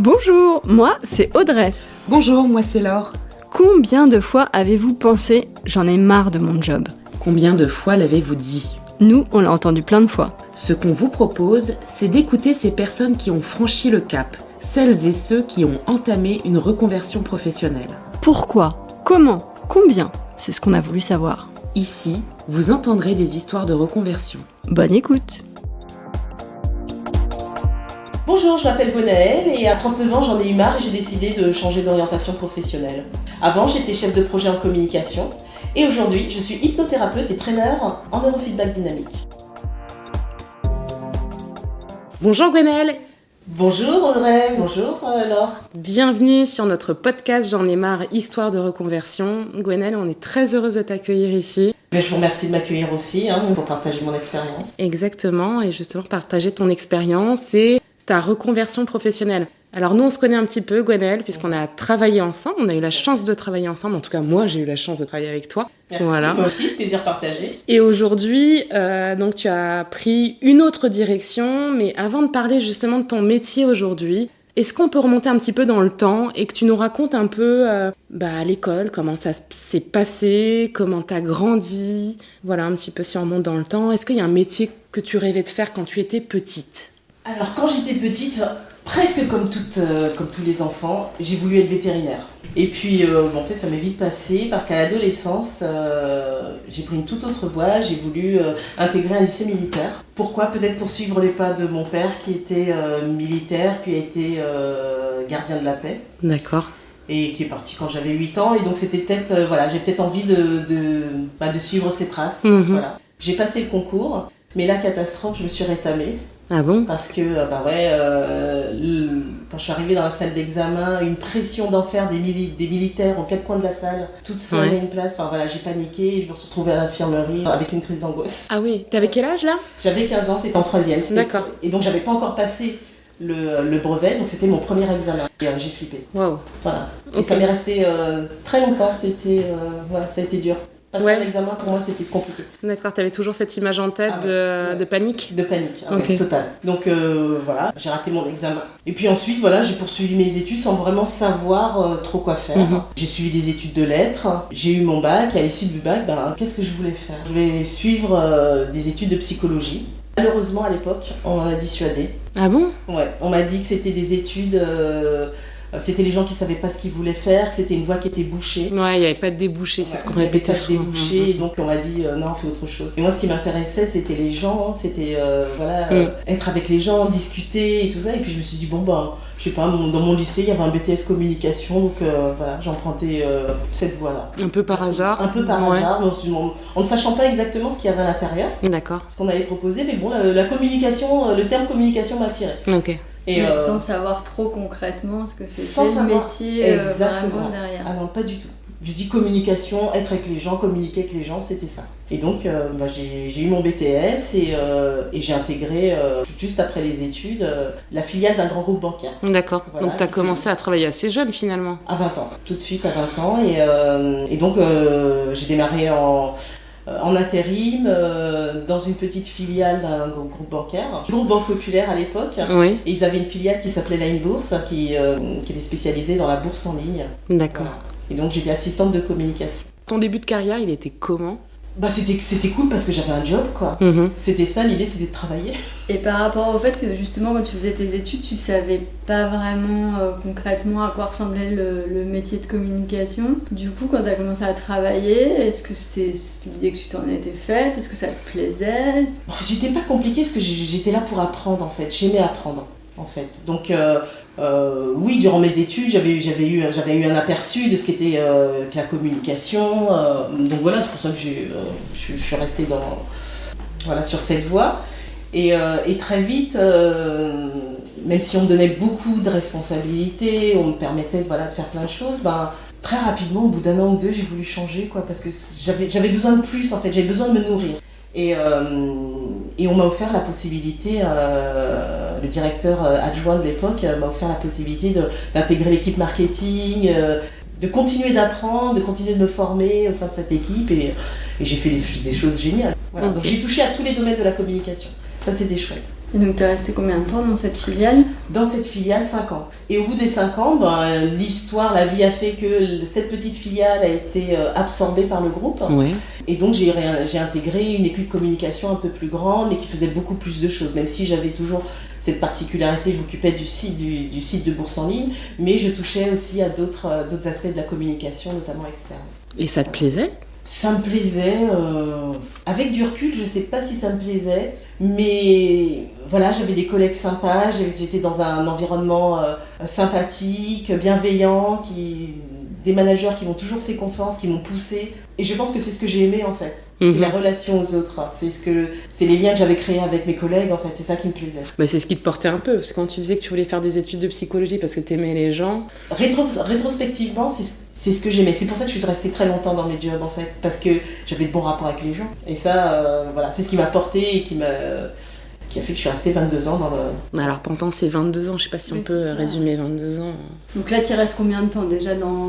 Bonjour, moi c'est Audrey. Bonjour, moi c'est Laure. Combien de fois avez-vous pensé « j'en ai marre de mon job » ? Combien de fois l'avez-vous dit ? Nous, on l'a entendu plein de fois. Ce qu'on vous propose, c'est d'écouter ces personnes qui ont franchi le cap, celles et ceux qui ont entamé une reconversion professionnelle. Pourquoi ? Comment ? Combien ? C'est ce qu'on a voulu savoir. Ici, vous entendrez des histoires de reconversion. Bonne écoute. Bonjour, je m'appelle Gwenaëlle et à 39 ans, j'en ai eu marre et j'ai décidé de changer d'orientation professionnelle. Avant, j'étais chef de projet en communication et aujourd'hui, je suis hypnothérapeute et traîneur en neurofeedback dynamique. Bonjour Gwenaëlle. Bonjour Audrey, bonjour Laure. Bienvenue sur notre podcast J'en ai marre, histoire de reconversion. Gwenaëlle, on est très heureuse de t'accueillir ici. Je vous remercie de m'accueillir aussi pour partager mon expérience. Exactement, et justement partager ton expérience et ta reconversion professionnelle. Alors nous, on se connaît un petit peu, Gwenaëlle, puisqu'on a travaillé ensemble, on a eu la chance de travailler ensemble, en tout cas moi j'ai eu la chance de travailler avec toi. Merci, voilà. Moi aussi, plaisir partagé. Et aujourd'hui, donc tu as pris une autre direction, mais avant de parler justement de ton métier aujourd'hui, est-ce qu'on peut remonter un petit peu dans le temps et que tu nous racontes un peu à l'école, comment ça s'est passé, comment tu as grandi, voilà un petit peu si on remonte dans le temps. Est-ce qu'il y a un métier que tu rêvais de faire quand tu étais petite ? Alors quand j'étais petite, presque comme tous les enfants, j'ai voulu être vétérinaire. Et puis en fait ça m'est vite passé parce qu'à l'adolescence, j'ai pris une toute autre voie, j'ai voulu intégrer un lycée militaire. Pourquoi ? Peut-être pour suivre les pas de mon père qui était militaire, puis a été gardien de la paix. D'accord. Et qui est parti quand j'avais 8 ans. Et donc c'était peut-être, j'ai peut-être envie de suivre ses traces. Mm-hmm. Voilà. J'ai passé le concours, mais la catastrophe, je me suis rétamée. Ah bon ? Parce que, quand je suis arrivée dans la salle d'examen, une pression d'enfer des militaires aux quatre coins de la salle, toute seule à une place, j'ai paniqué, je me suis retrouvée à l'infirmerie avec une crise d'angoisse. Ah oui, t'avais quel âge là ? J'avais 15 ans, c'était en 3e. D'accord. Et donc j'avais pas encore passé le brevet, donc c'était mon premier examen. Et j'ai flippé. Waouh. Voilà. Okay. Et ça m'est resté très longtemps, ça a été dur. Passer un examen, pour moi, c'était compliqué. D'accord, t'avais toujours cette image en tête de panique ? De panique, Okay. Totale. Donc j'ai raté mon examen. Et puis ensuite, j'ai poursuivi mes études sans vraiment savoir trop quoi faire. Mm-hmm. J'ai suivi des études de lettres, j'ai eu mon bac, et à l'issue du bac, qu'est-ce que je voulais faire ? Je voulais suivre des études de psychologie. Malheureusement, à l'époque, on m'en a dissuadé. Ah bon ? Ouais, on m'a dit que c'était des études... c'était les gens qui ne savaient pas ce qu'ils voulaient faire, que c'était une voie qui était bouchée. Ouais, il n'y avait pas de débouché, c'est ce qu'on répétait souvent. Il n'y avait pas de débouché, et donc on m'a dit non, fais autre chose. Et moi, ce qui m'intéressait, c'était les gens, c'était être avec les gens, discuter et tout ça. Et puis je me suis dit, je sais pas, dans mon lycée, il y avait un BTS communication, donc j'ai emprunté cette voie-là. Un peu par hasard ? Un peu par hasard, en ne sachant pas exactement ce qu'il y avait à l'intérieur. D'accord. Ce qu'on allait proposer, mais bon, la communication, le terme communication m'a attiré. Ok. Et sans savoir trop concrètement ce que c'était le métier vraiment derrière. Ah non, pas du tout. Je dis communication, être avec les gens, communiquer avec les gens, c'était ça. Et donc j'ai eu mon BTS et j'ai intégré juste après les études la filiale d'un grand groupe bancaire. D'accord, voilà, donc tu as commencé à travailler assez jeune finalement. À 20 ans, tout de suite à 20 ans. Et donc j'ai démarré en intérim, dans une petite filiale d'un groupe bancaire, groupe Banque Populaire à l'époque. Oui. Et ils avaient une filiale qui s'appelait Line Bourse, qui était spécialisée dans la bourse en ligne. D'accord. Voilà. Et donc j'étais assistante de communication. Ton début de carrière, il était comment ? C'était cool parce que j'avais un job, quoi. Mm-hmm. C'était ça, l'idée c'était de travailler. Et par rapport au fait que justement quand tu faisais tes études, tu savais pas vraiment concrètement à quoi ressemblait le métier de communication. Du coup, quand tu as commencé à travailler, est-ce que c'était l'idée que tu t'en étais faite ? Est-ce que ça te plaisait ? J'étais pas compliquée parce que j'étais là pour apprendre en fait. J'aimais apprendre en fait. Donc oui, durant mes études, j'avais eu un aperçu de ce qu'était que la communication. Donc voilà, c'est pour ça que je suis restée sur cette voie. Et très vite, même si on me donnait beaucoup de responsabilités, on me permettait de faire plein de choses, très rapidement, au bout d'un an ou deux, j'ai voulu changer, quoi, parce que j'avais besoin de plus, en fait, j'avais besoin de me nourrir. Et on m'a offert la possibilité, le directeur adjoint de l'époque m'a offert la possibilité d'intégrer l'équipe marketing, de continuer d'apprendre, de continuer de me former au sein de cette équipe, et j'ai fait des choses géniales. Voilà. Okay. Donc j'ai touché à tous les domaines de la communication. Ça, c'était chouette. Et donc, t'es resté combien de temps dans cette filiale ? Dans cette filiale, 5 ans. Et au bout des 5 ans, l'histoire, la vie a fait que cette petite filiale a été absorbée par le groupe. Ouais. Et donc, j'ai intégré une équipe communication un peu plus grande, mais qui faisait beaucoup plus de choses. Même si j'avais toujours cette particularité, je m'occupais du site de Bourse en ligne, mais je touchais aussi à d'autres aspects de la communication, notamment externe. Et ça te plaisait ? Ça me plaisait. Avec du recul, je ne sais pas si ça me plaisait, mais voilà, j'avais des collègues sympas, j'étais dans un environnement sympathique, bienveillant, des managers qui m'ont toujours fait confiance, qui m'ont poussé. Et je pense que c'est ce que j'ai aimé en fait. C'est la relation aux autres. C'est les liens que j'avais créés avec mes collègues en fait. C'est ça qui me plaisait. Bah, c'est ce qui te portait un peu. Parce que quand tu disais que tu voulais faire des études de psychologie parce que t'aimais les gens. Rétrospectivement, c'est ce que j'aimais. C'est pour ça que je suis restée très longtemps dans mes jobs en fait. Parce que j'avais de bons rapports avec les gens. Et ça, voilà, c'est ce qui m'a porté et qui a fait que je suis restée 22 ans dans le... Alors pendant ces 22 ans, je sais pas si on peut résumer 22 ans. Donc là, tu restes combien de temps déjà dans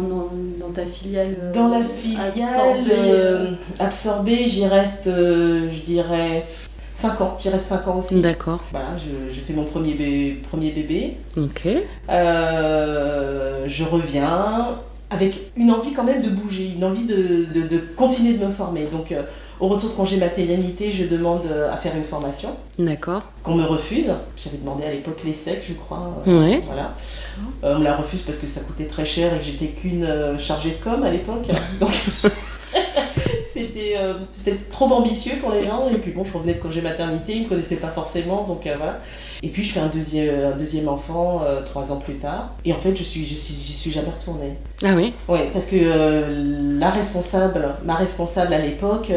ta filiale Dans la filiale absorbée, j'y reste, je dirais, 5 ans. J'y reste 5 ans aussi. D'accord. Voilà, je fais mon premier bébé. Ok. Je reviens avec une envie quand même de bouger, une envie de continuer de me former. Donc, au retour de congé maternité, je demande à faire une formation. D'accord. Qu'on me refuse. J'avais demandé à l'époque l'ESSEC, je crois. Ouais. Voilà. On me la refuse parce que ça coûtait très cher et que j'étais qu'une chargée de com à l'époque. Donc, c'était peut-être trop ambitieux pour les gens. Et puis bon, je revenais de congé maternité, ils ne me connaissaient pas forcément. Donc voilà. Et puis je fais un deuxième enfant 3 ans plus tard. Et en fait, j'y suis jamais retournée. Ah oui. Oui, parce que ma responsable à l'époque,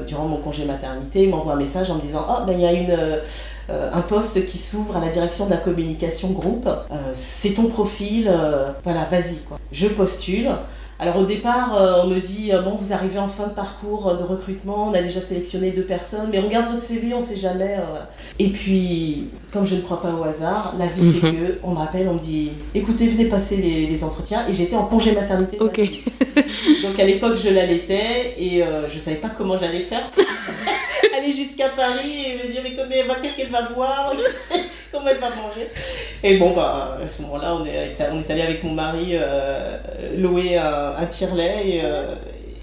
durant mon congé maternité, m'envoie un message en me disant « Oh, il y a un poste qui s'ouvre à la direction de la communication groupe. C'est ton profil, voilà, vas-y. » quoi. Je postule. Alors au départ, on me dit « Bon, vous arrivez en fin de parcours de recrutement, on a déjà sélectionné 2 personnes, mais on regarde votre CV, on ne sait jamais. » Et puis, comme je ne crois pas au hasard, la vie fait que on m'appelle, on me dit « Écoutez, venez passer les entretiens. » Et j'étais en congé maternité. Ok. Donc à l'époque, je l'allaitais et je ne savais pas comment j'allais faire. Aller jusqu'à Paris et me dire mais qu'est-ce qu'elle va boire, comment elle va manger. Et bon, à ce moment-là, on est allé avec mon mari louer un tire-lait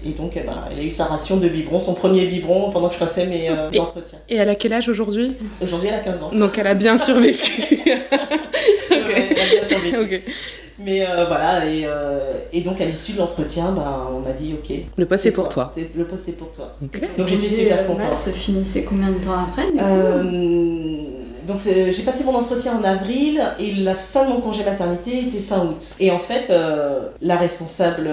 et donc elle a eu sa ration de biberon, son premier biberon pendant que je passais mes entretiens. Et elle a quel âge aujourd'hui ? Aujourd'hui, elle a 15 ans. Donc elle a bien survécu. Okay. Ouais, elle a bien survécu. Okay. Mais voilà, et donc à l'issue de l'entretien, on m'a dit ok. Le poste est pour toi. Le poste est pour toi. Okay. Donc j'étais super contente. Maths se finissait combien de temps après Donc j'ai passé mon entretien en avril et la fin de mon congé maternité était fin août. Et en fait, la responsable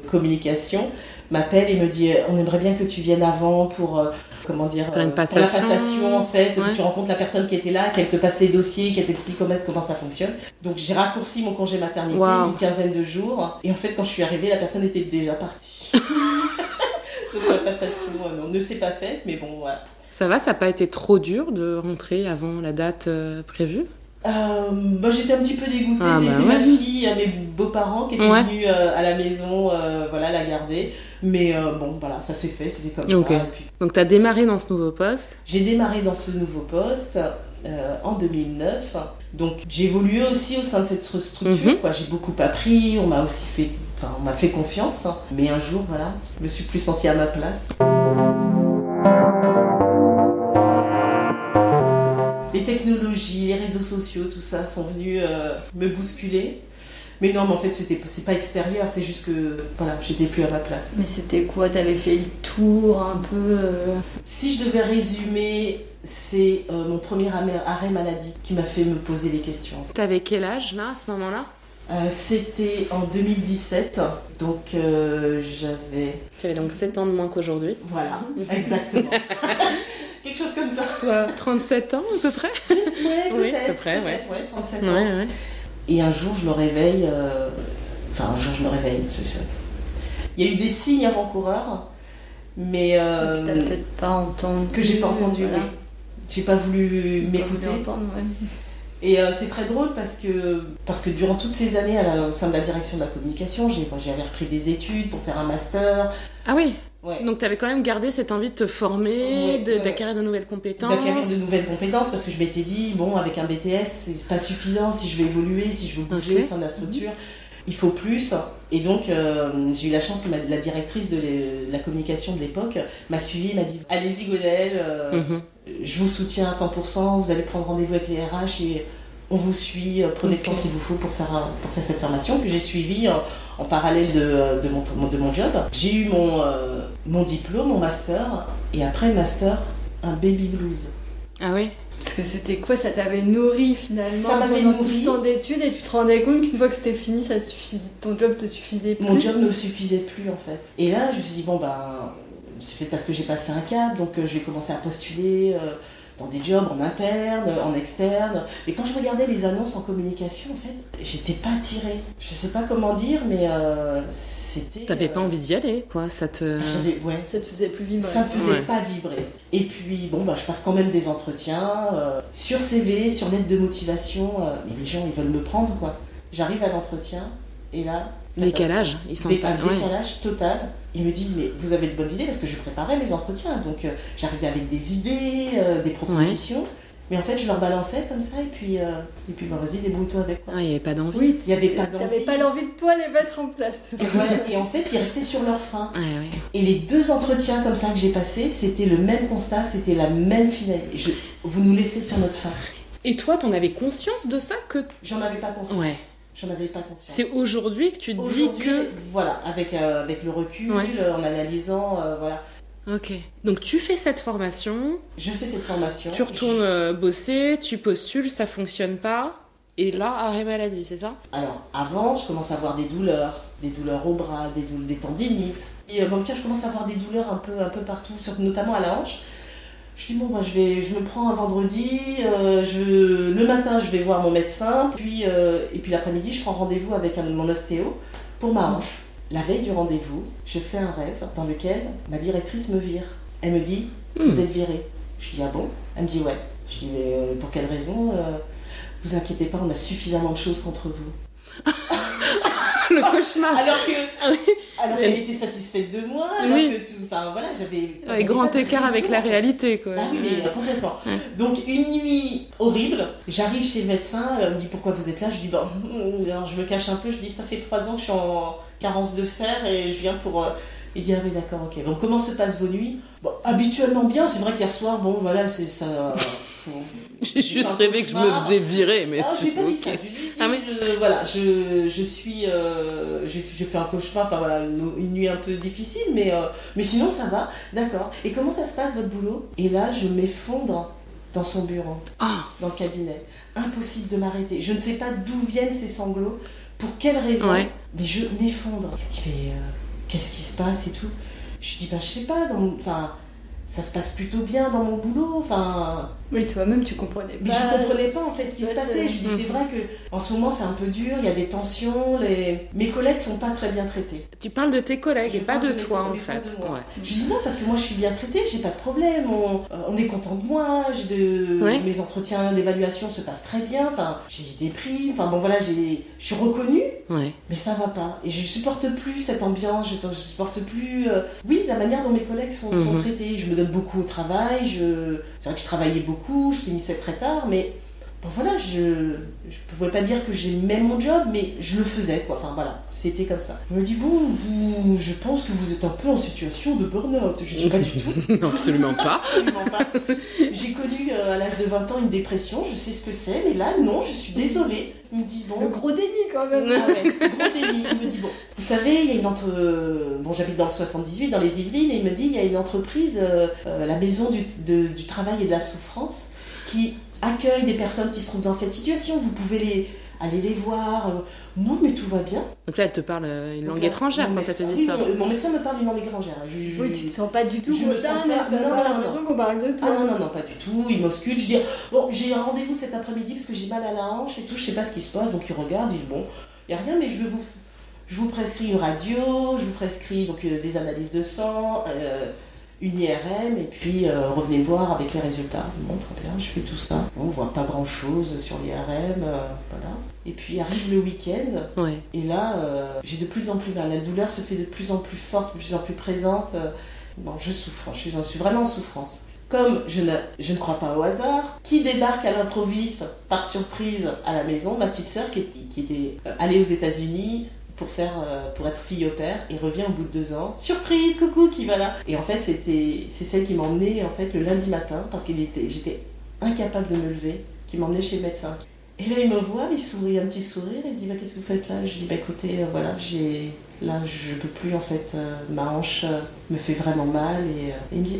communication m'appelle et me dit on aimerait bien que tu viennes avant pour faire une passation. Pour la passation en fait, que tu rencontres la personne qui était là, qu'elle te passe les dossiers, qu'elle t'explique comment ça fonctionne. Donc j'ai raccourci mon congé maternité d'une quinzaine de jours et en fait quand je suis arrivée, la personne était déjà partie. Donc la passation ne s'est pas faite, mais bon voilà. Ça va, ça n'a pas été trop dur de rentrer avant la date prévue ? J'étais un petit peu dégoûtée de laisser ma fille à mes beaux-parents qui étaient venus à la maison la garder. Mais voilà, ça s'est fait, c'était comme ça. Et puis... Donc tu as démarré dans ce nouveau poste ? J'ai démarré dans ce nouveau poste en 2009. Donc j'ai évolué aussi au sein de cette structure. J'ai beaucoup appris, on m'a fait confiance. Mais un jour, voilà, je me suis plus sentie à ma place. Les technologies, les réseaux sociaux, tout ça sont venus me bousculer. Mais non, mais en fait, c'est pas extérieur, c'est juste que voilà, j'étais plus à ma place. Mais c'était quoi ? T'avais fait le tour un peu Si je devais résumer, c'est mon premier arrêt maladie qui m'a fait me poser des questions. T'avais quel âge là, à ce moment-là ? C'était en 2017, donc j'avais... Tu avais donc 7 ans de moins qu'aujourd'hui. Voilà, exactement. Quelque chose comme ça. Soit 37 ans à peu près. Ouais, peut-être. Oui, à peu près, ouais, 37 ans. Ouais. Et un jour, je me réveille... c'est ça. Il y a eu des signes avant-coureurs, mais... que t'as peut-être pas entendu. Que j'ai pas entendu, voilà. oui. J'ai pas voulu m'écouter. Et c'est très drôle parce que durant toutes ces années au sein de la direction de la communication, j'avais repris des études pour faire un master. Ah oui. Ouais. Donc tu avais quand même gardé cette envie de te former, Ouais. d'acquérir de nouvelles compétences. D'acquérir de nouvelles compétences parce que je m'étais dit, bon, avec un BTS, c'est pas suffisant si je veux évoluer, si je veux bouger au sein de la structure. Il faut plus. Et donc, j'ai eu la chance que la directrice de la communication de l'époque m'a suivie, m'a dit, allez-y Gwenaëlle, je vous soutiens à 100%, vous allez prendre rendez-vous avec les RH et on vous suit, prenez le temps qu'il vous faut pour faire cette formation que j'ai suivie en parallèle de mon job. J'ai eu mon diplôme, mon master, et après le master, un baby blues. Ah oui. Parce que c'était quoi? Ça t'avait nourri finalement Ça m'avait pendant tout nourri. ce temps d'études et tu te rendais compte qu'une fois que c'était fini, ton job te suffisait plus. Mon job ne me suffisait plus en fait. Et là, je me suis dit, bon ben, c'est fait parce que j'ai passé un cap, donc je vais commencer à postuler dans des jobs en interne, en externe. Mais quand je regardais les annonces en communication, en fait, j'étais pas attirée. Je sais pas comment dire, mais c'était... T'avais pas envie d'y aller, quoi. Ça te... Ouais. Ça te faisait plus vibrer. Ça me faisait Ouais. pas vibrer. Et puis, bon, bah, je passe quand même des entretiens sur CV, sur lettre de motivation. Mais les gens, ils veulent me prendre, quoi. J'arrive à l'entretien, et là... Décalage, ils sont Un pas... décalage total. Ils me disent, mais vous avez de bonnes idées, parce que je préparais mes entretiens. Donc, j'arrivais avec des idées, des propositions. Mais en fait, je leur balançais comme ça, et puis bah, vas-y, débrouille-toi avec, quoi. Ouais, il n'y avait pas d'envie. Oui, Il y avait pas d'envie. t'avais pas l'envie de toi les mettre en place. Et, voilà. Et en fait, ils restaient sur leur faim. Ouais, ouais. Et les 2 entretiens comme ça que j'ai passés, c'était le même constat, c'était la même finalité. Vous nous laissez sur notre faim. Et toi, t'en avais conscience de ça que... J'en avais pas conscience. Ouais. J'en avais pas conscience. C'est aujourd'hui que tu te dis Aujourd'hui, que... voilà, avec le recul, Ouais. en analysant, voilà. Ok. Donc tu fais cette formation, Je fais cette formation. tu retournes bosser, tu postules, ça fonctionne pas. Et là, arrêt maladie, c'est ça? Alors, avant, je commence à avoir des douleurs au bras, des tendinites. Et bon, tiens, je commence à avoir des douleurs un peu partout, notamment à la hanche. Je dis, bon, bah, je me prends un vendredi, le matin, je vais voir mon médecin, et puis l'après-midi, je prends rendez-vous avec mon ostéo pour ma hanche. La veille du rendez-vous, je fais un rêve dans lequel ma directrice me vire. Elle me dit, vous êtes virée. Je dis, ah bon? Elle me dit, ouais. Je dis, mais pour quelle raison? Vous inquiétez pas, on a suffisamment de choses contre vous. Le cauchemar. Alors qu'elle était satisfaite de moi, alors Oui. que tout, enfin voilà, j'avais Grand pas de écart avec raison. la réalité, quoi. Ah oui, mais complètement. Donc une nuit horrible, j'arrive chez le médecin, elle me dit pourquoi vous êtes là, je dis bon, alors je me cache un peu, je dis ça fait 3 ans que je suis en carence de fer et je viens pour... Il dit ah oui d'accord, ok. Donc comment se passent vos nuits? Bon, habituellement bien, c'est vrai qu'hier soir, bon voilà, c'est ça... J'ai juste rêvé que je me faisais virer, mais Ah, je c'est n'ai pas dit ok. ça. Je lui ai dit, Ah oui. voilà, je suis, j'ai fait un cauchemar, enfin voilà, une nuit un peu difficile, mais sinon ça va, d'accord. Et comment ça se passe votre boulot? Et là, je m'effondre dans son bureau, Ah, dans le cabinet. Impossible de m'arrêter. Je ne sais pas d'où viennent ces sanglots, pour quelle raison, Ouais. mais je m'effondre. Il me dit mais qu'est-ce qui se passe et tout. Je dis bah je sais pas, enfin ça se passe plutôt bien dans mon boulot, enfin. Oui, toi-même, tu comprenais pas. Mais je comprenais pas en fait ce qui se Ouais, passait. Je dis c'est vrai que en ce moment c'est un peu dur, il y a des tensions, mes collègues sont pas très bien traités. tu parles de tes collègues Je et pas parle de mes toi, en collègues, pas fait. de moi. Ouais. Je dis non parce que moi je suis bien traitée, j'ai pas de problème, on est content de moi, Ouais. mes entretiens d'évaluation se passent très bien, enfin j'ai des prix, enfin bon voilà, je suis reconnue, Ouais. mais ça va pas. Et je supporte plus cette ambiance, je supporte plus oui, la manière dont mes collègues sont traités. Je me donne beaucoup au travail, c'est vrai que je travaillais beaucoup, je finissais très tard, mais bon voilà, je pouvais pas dire que j'aimais mon job, mais je le faisais quoi, enfin voilà, c'était comme ça. Je me dis bon, je pense que vous êtes un peu en situation de burn-out. Je dis pas du tout. Non, absolument pas. Absolument pas. J'ai connu à l'âge de 20 ans une dépression, je sais ce que c'est, mais là non, je suis désolée. Il me dit bon... Le gros déni quand même. Ah ouais, gros déni. Il me dit bon, vous savez, il y a une bon, j'habite dans le 78, dans les Yvelines, et il me dit il y a une entreprise, la maison du travail et de la souffrance, qui accueille des personnes qui se trouvent dans cette situation. Vous pouvez aller les voir. Non, mais tout va bien. Donc là, elle te parle une langue Donc là, étrangère mon quand elle te médecin- dit ça. oui, mon médecin me parle une langue étrangère. Oui, tu te sens pas du tout Je me sens concerné, pas- t'as non, pas non, l'impression non. qu'on parle de toi. Ah non, pas du tout. Il m'ausculte. Je dis, bon, j'ai un rendez-vous cet après-midi parce que j'ai mal à la hanche et tout. Je sais pas ce qui se passe. Donc il regarde, il dit, bon, il n'y a rien, mais je vous prescris une radio, je vous prescris donc des analyses de sang. une IRM et puis revenez me voir avec les résultats. Bon, très bien, je fais tout ça. Bon, on voit pas grand-chose sur l'IRM, voilà. Et puis arrive le week-end, Ouais. et là, j'ai de plus en plus mal. La douleur se fait de plus en plus forte, de plus en plus présente. Bon, je souffre, je suis vraiment en souffrance. Comme je ne crois pas au hasard, qui débarque à l'improviste par surprise à la maison? Ma petite sœur qui était allée aux États-Unis pour être fille au père et revient au bout de 2 ans. Surprise, coucou, qui va là? Et en fait, c'est celle qui m'emmenait en fait le lundi matin parce j'étais incapable de me lever, qui m'emmenait chez le médecin. Et là, il me voit, il sourit, un petit sourire, il me dit qu'est-ce que vous faites là? Je dis écoutez, voilà, là je peux plus en fait, ma hanche me fait vraiment mal et il me dit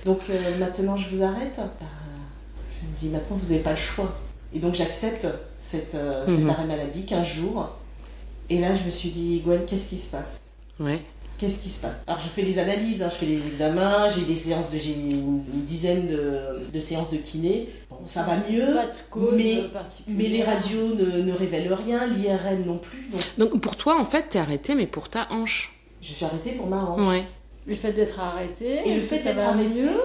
donc maintenant je vous arrête. Je me dis maintenant vous n'avez pas le choix. Et donc j'accepte cet arrêt maladie, 15 jours. Et là je me suis dit Gwen, qu'est-ce qui se passe? Ouais. Qu'est-ce qui se passe? Alors je fais les analyses, je fais les examens, j'ai une dizaine de séances de kiné. Bon, ça va mieux, Pas de cause mais les radios ne révèlent rien, l'IRM non plus. Donc pour toi, en fait, t'es arrêtée, mais pour ta hanche. Je suis arrêtée pour ma hanche. Ouais. Le fait d'être arrêté, Et le est-ce que fait ça d'être va arrêtée, mieux?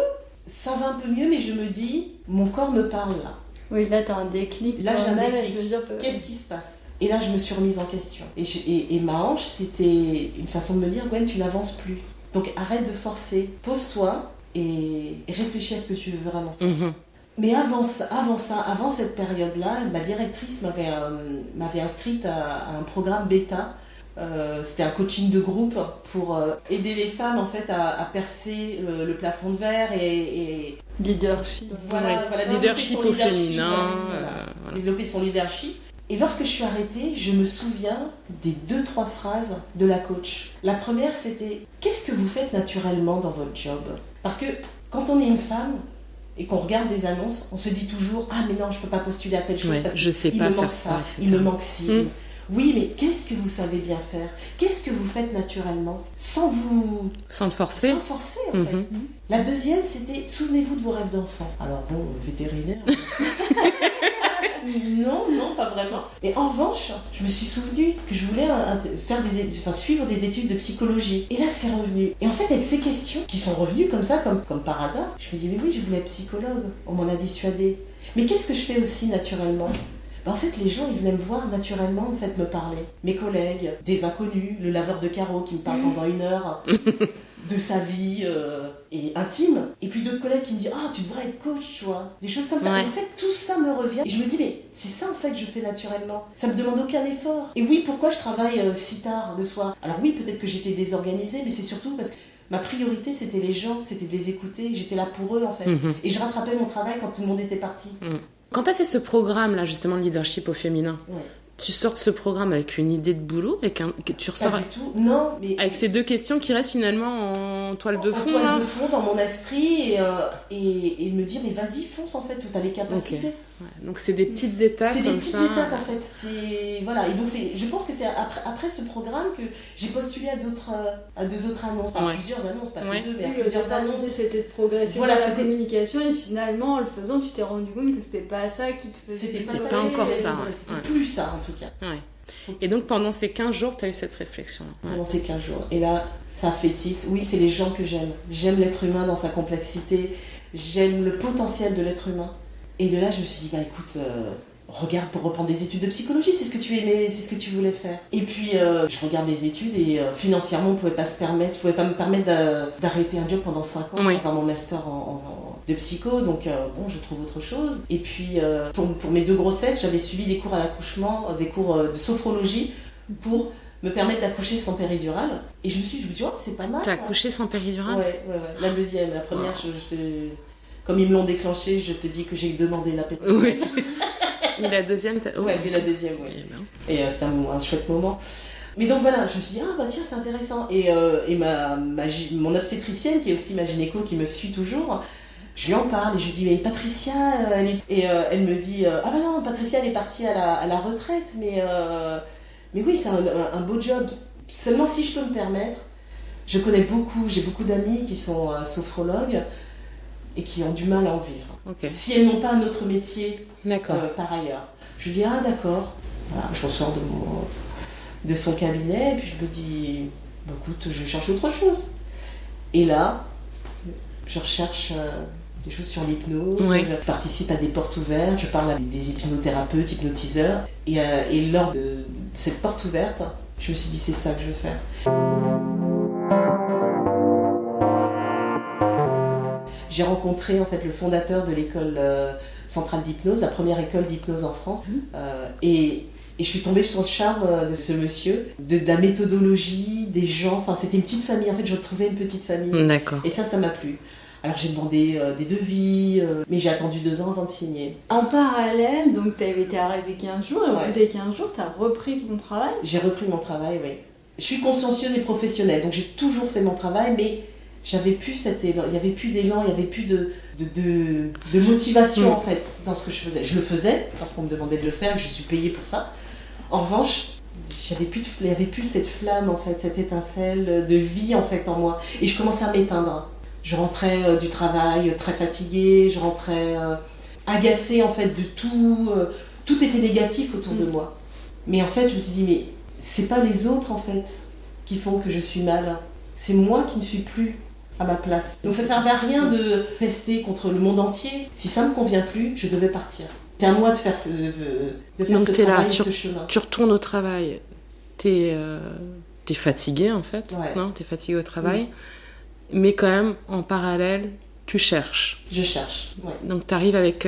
ça va un peu mieux, mais je me dis, mon corps me parle là. Oui, là t'as un déclic. Là j'ai quand un même, déclic. de se dire, Qu'est-ce qui se passe? Et là je me suis remise en question. Et ma hanche, c'était une façon de me dire, Gwen, tu n'avances plus. Donc arrête de forcer, pose-toi et réfléchis à ce que tu veux vraiment faire. Mhm. Mais avant cette période-là, ma directrice m'avait inscrite à un programme bêta. C'était un coaching de groupe pour aider les femmes en fait à percer le plafond de verre et leadership. Ouais. Leadership au féminin. Voilà. Développer son leadership. Et lorsque je suis arrêtée, je me souviens des 2-3 phrases de la coach. La première, c'était « Qu'est-ce que vous faites naturellement dans votre job ?» Parce que quand on est une femme et qu'on regarde des annonces, on se dit toujours « Ah mais non, je peux pas postuler à telle chose parce je sais qu'il pas me faire manque ça, ça, il me manque ci. Oui, mais qu'est-ce que vous savez bien faire? Qu'est-ce que vous faites naturellement sans te forcer? Sans forcer, en fait. La deuxième, c'était « Souvenez-vous de vos rêves d'enfant ». Alors bon, vétérinaire... Non, pas vraiment. Et en revanche, je me suis souvenu que je voulais suivre des études de psychologie. Et là, c'est revenu. Et en fait, avec ces questions qui sont revenues comme ça, comme par hasard, je me dis, mais oui, je voulais être psychologue. On m'en a dissuadé. Mais qu'est-ce que je fais aussi naturellement? En fait, les gens, ils venaient me voir naturellement, en fait, me parler. Mes collègues, des inconnus, le laveur de carreaux qui me parle pendant 1 heure de sa vie et intime. Et puis d'autres collègues qui me disent « Ah, tu devrais être coach, tu vois ». Des choses comme ça. Ouais. Et en fait, tout ça me revient. Et je me dis « Mais c'est ça, en fait, que je fais naturellement. Ça me demande aucun effort. » Et oui, pourquoi je travaille si tard le soir? Alors oui, peut-être que j'étais désorganisée, mais c'est surtout parce que ma priorité, c'était les gens, c'était de les écouter. J'étais là pour eux, en fait. Et je rattrapais mon travail quand tout le monde était parti. Quand tu as fait ce programme-là, justement, de leadership au féminin, tu sors de ce programme avec une idée de boulot et tu ressors Pas du tout, non, mais... avec ces 2 questions qui restent finalement en toile de fond. En toile de fond dans mon esprit et me dire, mais vas-y, fonce en fait, tu as les capacités. Okay. Ouais. Donc c'est des petites étapes c'est comme des petites ça. étapes en fait. Voilà. Et donc je pense que c'est après ce programme que j'ai postulé à 2 autres annonces, plusieurs annonces, pas que 2, mais à plusieurs annonces. C'était de progresser dans la communication et finalement en le faisant tu t'es rendu compte que c'était pas ça qui te faisait. C'était pas encore ça. C'était plus ça en tout cas. Ouais. Et donc pendant ces 15 jours, tu as eu cette réflexion. Pendant ces 15 jours. Et là, ça fait titre. Oui, c'est les gens que j'aime. J'aime l'être humain dans sa complexité. J'aime le potentiel de l'être humain. Et de là, je me suis dit, bah écoute, regarde pour reprendre des études de psychologie, c'est ce que tu aimais, c'est ce que tu voulais faire. Et puis, je regarde les études et financièrement, je pouvais pas me permettre d'arrêter un job pendant 5 ans, pendant mon master de psycho, donc bon, je trouve autre chose. Et puis, pour mes 2 grossesses, j'avais suivi des cours à l'accouchement, des cours de sophrologie pour me permettre d'accoucher sans péridurale. Et je me suis dit, oh, c'est pas mal. T'as accouché sans péridurale? Ouais. La deuxième, la première, comme ils me l'ont déclenché, je te dis que j'ai demandé la péridurale. Oui. Et la deuxième, Ouais, mais la deuxième, ouais. Et c'était un chouette moment. Mais donc voilà, je me suis dit, ah bah tiens, c'est intéressant. Et mon obstétricienne, qui est aussi ma gynéco, qui me suit toujours, je lui en parle et je lui dis, mais Patricia, elle me dit, ah bah non, Patricia, elle est partie à la retraite, mais oui, c'est un beau job. Seulement si je peux me permettre, j'ai beaucoup d'amis qui sont sophrologues et qui ont du mal à en vivre. Okay. Si elles n'ont pas un autre métier par ailleurs. Je lui dis, ah d'accord. Voilà, je ressors de son cabinet et puis je me dis, bah, écoute, je cherche autre chose. Et là, Je recherche des choses sur l'hypnose, Ouais. je participe à des portes ouvertes, je parle à des hypnothérapeutes, hypnotiseurs. Et lors de cette porte ouverte, je me suis dit c'est ça que je veux faire. J'ai rencontré en fait le fondateur de l'école centrale d'hypnose, la première école d'hypnose en France. Et je suis tombée sur le charme de ce monsieur, de la méthodologie, des gens. Enfin, c'était une petite famille. En fait, je retrouvais une petite famille. D'accord. Et ça m'a plu. Alors j'ai demandé des devis, mais j'ai attendu 2 ans avant de signer. En parallèle, donc tu avais été arrêtée 15 jours, et au Ouais. bout des 15 jours, tu as repris ton travail. J'ai repris mon travail, oui. Je suis consciencieuse et professionnelle, donc j'ai toujours fait mon travail, mais j'avais plus cet élan, il n'y avait plus d'élan, il n'y avait plus de motivation en fait dans ce que je faisais. Je le faisais parce qu'on me demandait de le faire, que je suis payée pour ça. En revanche, il n'y avait plus cette flamme en fait, cette étincelle de vie en fait en moi. Et je commençais à m'éteindre. Je rentrais du travail très fatiguée, je rentrais agacée en fait de tout. Tout était négatif autour de moi. Mais en fait, je me suis dit, mais c'est pas les autres en fait qui font que je suis mal. C'est moi qui ne suis plus à ma place. Donc ça servait à rien de rester contre le monde entier. Si ça me convient plus, je devais partir. C'était à moi de faire Donc ce t'es là, travail, ce chemin. Tu retournes au travail, t'es fatiguée en fait, Ouais. non? T'es fatiguée au travail, mais quand même, en parallèle, tu cherches. Je cherche, ouais. Donc t'arrives avec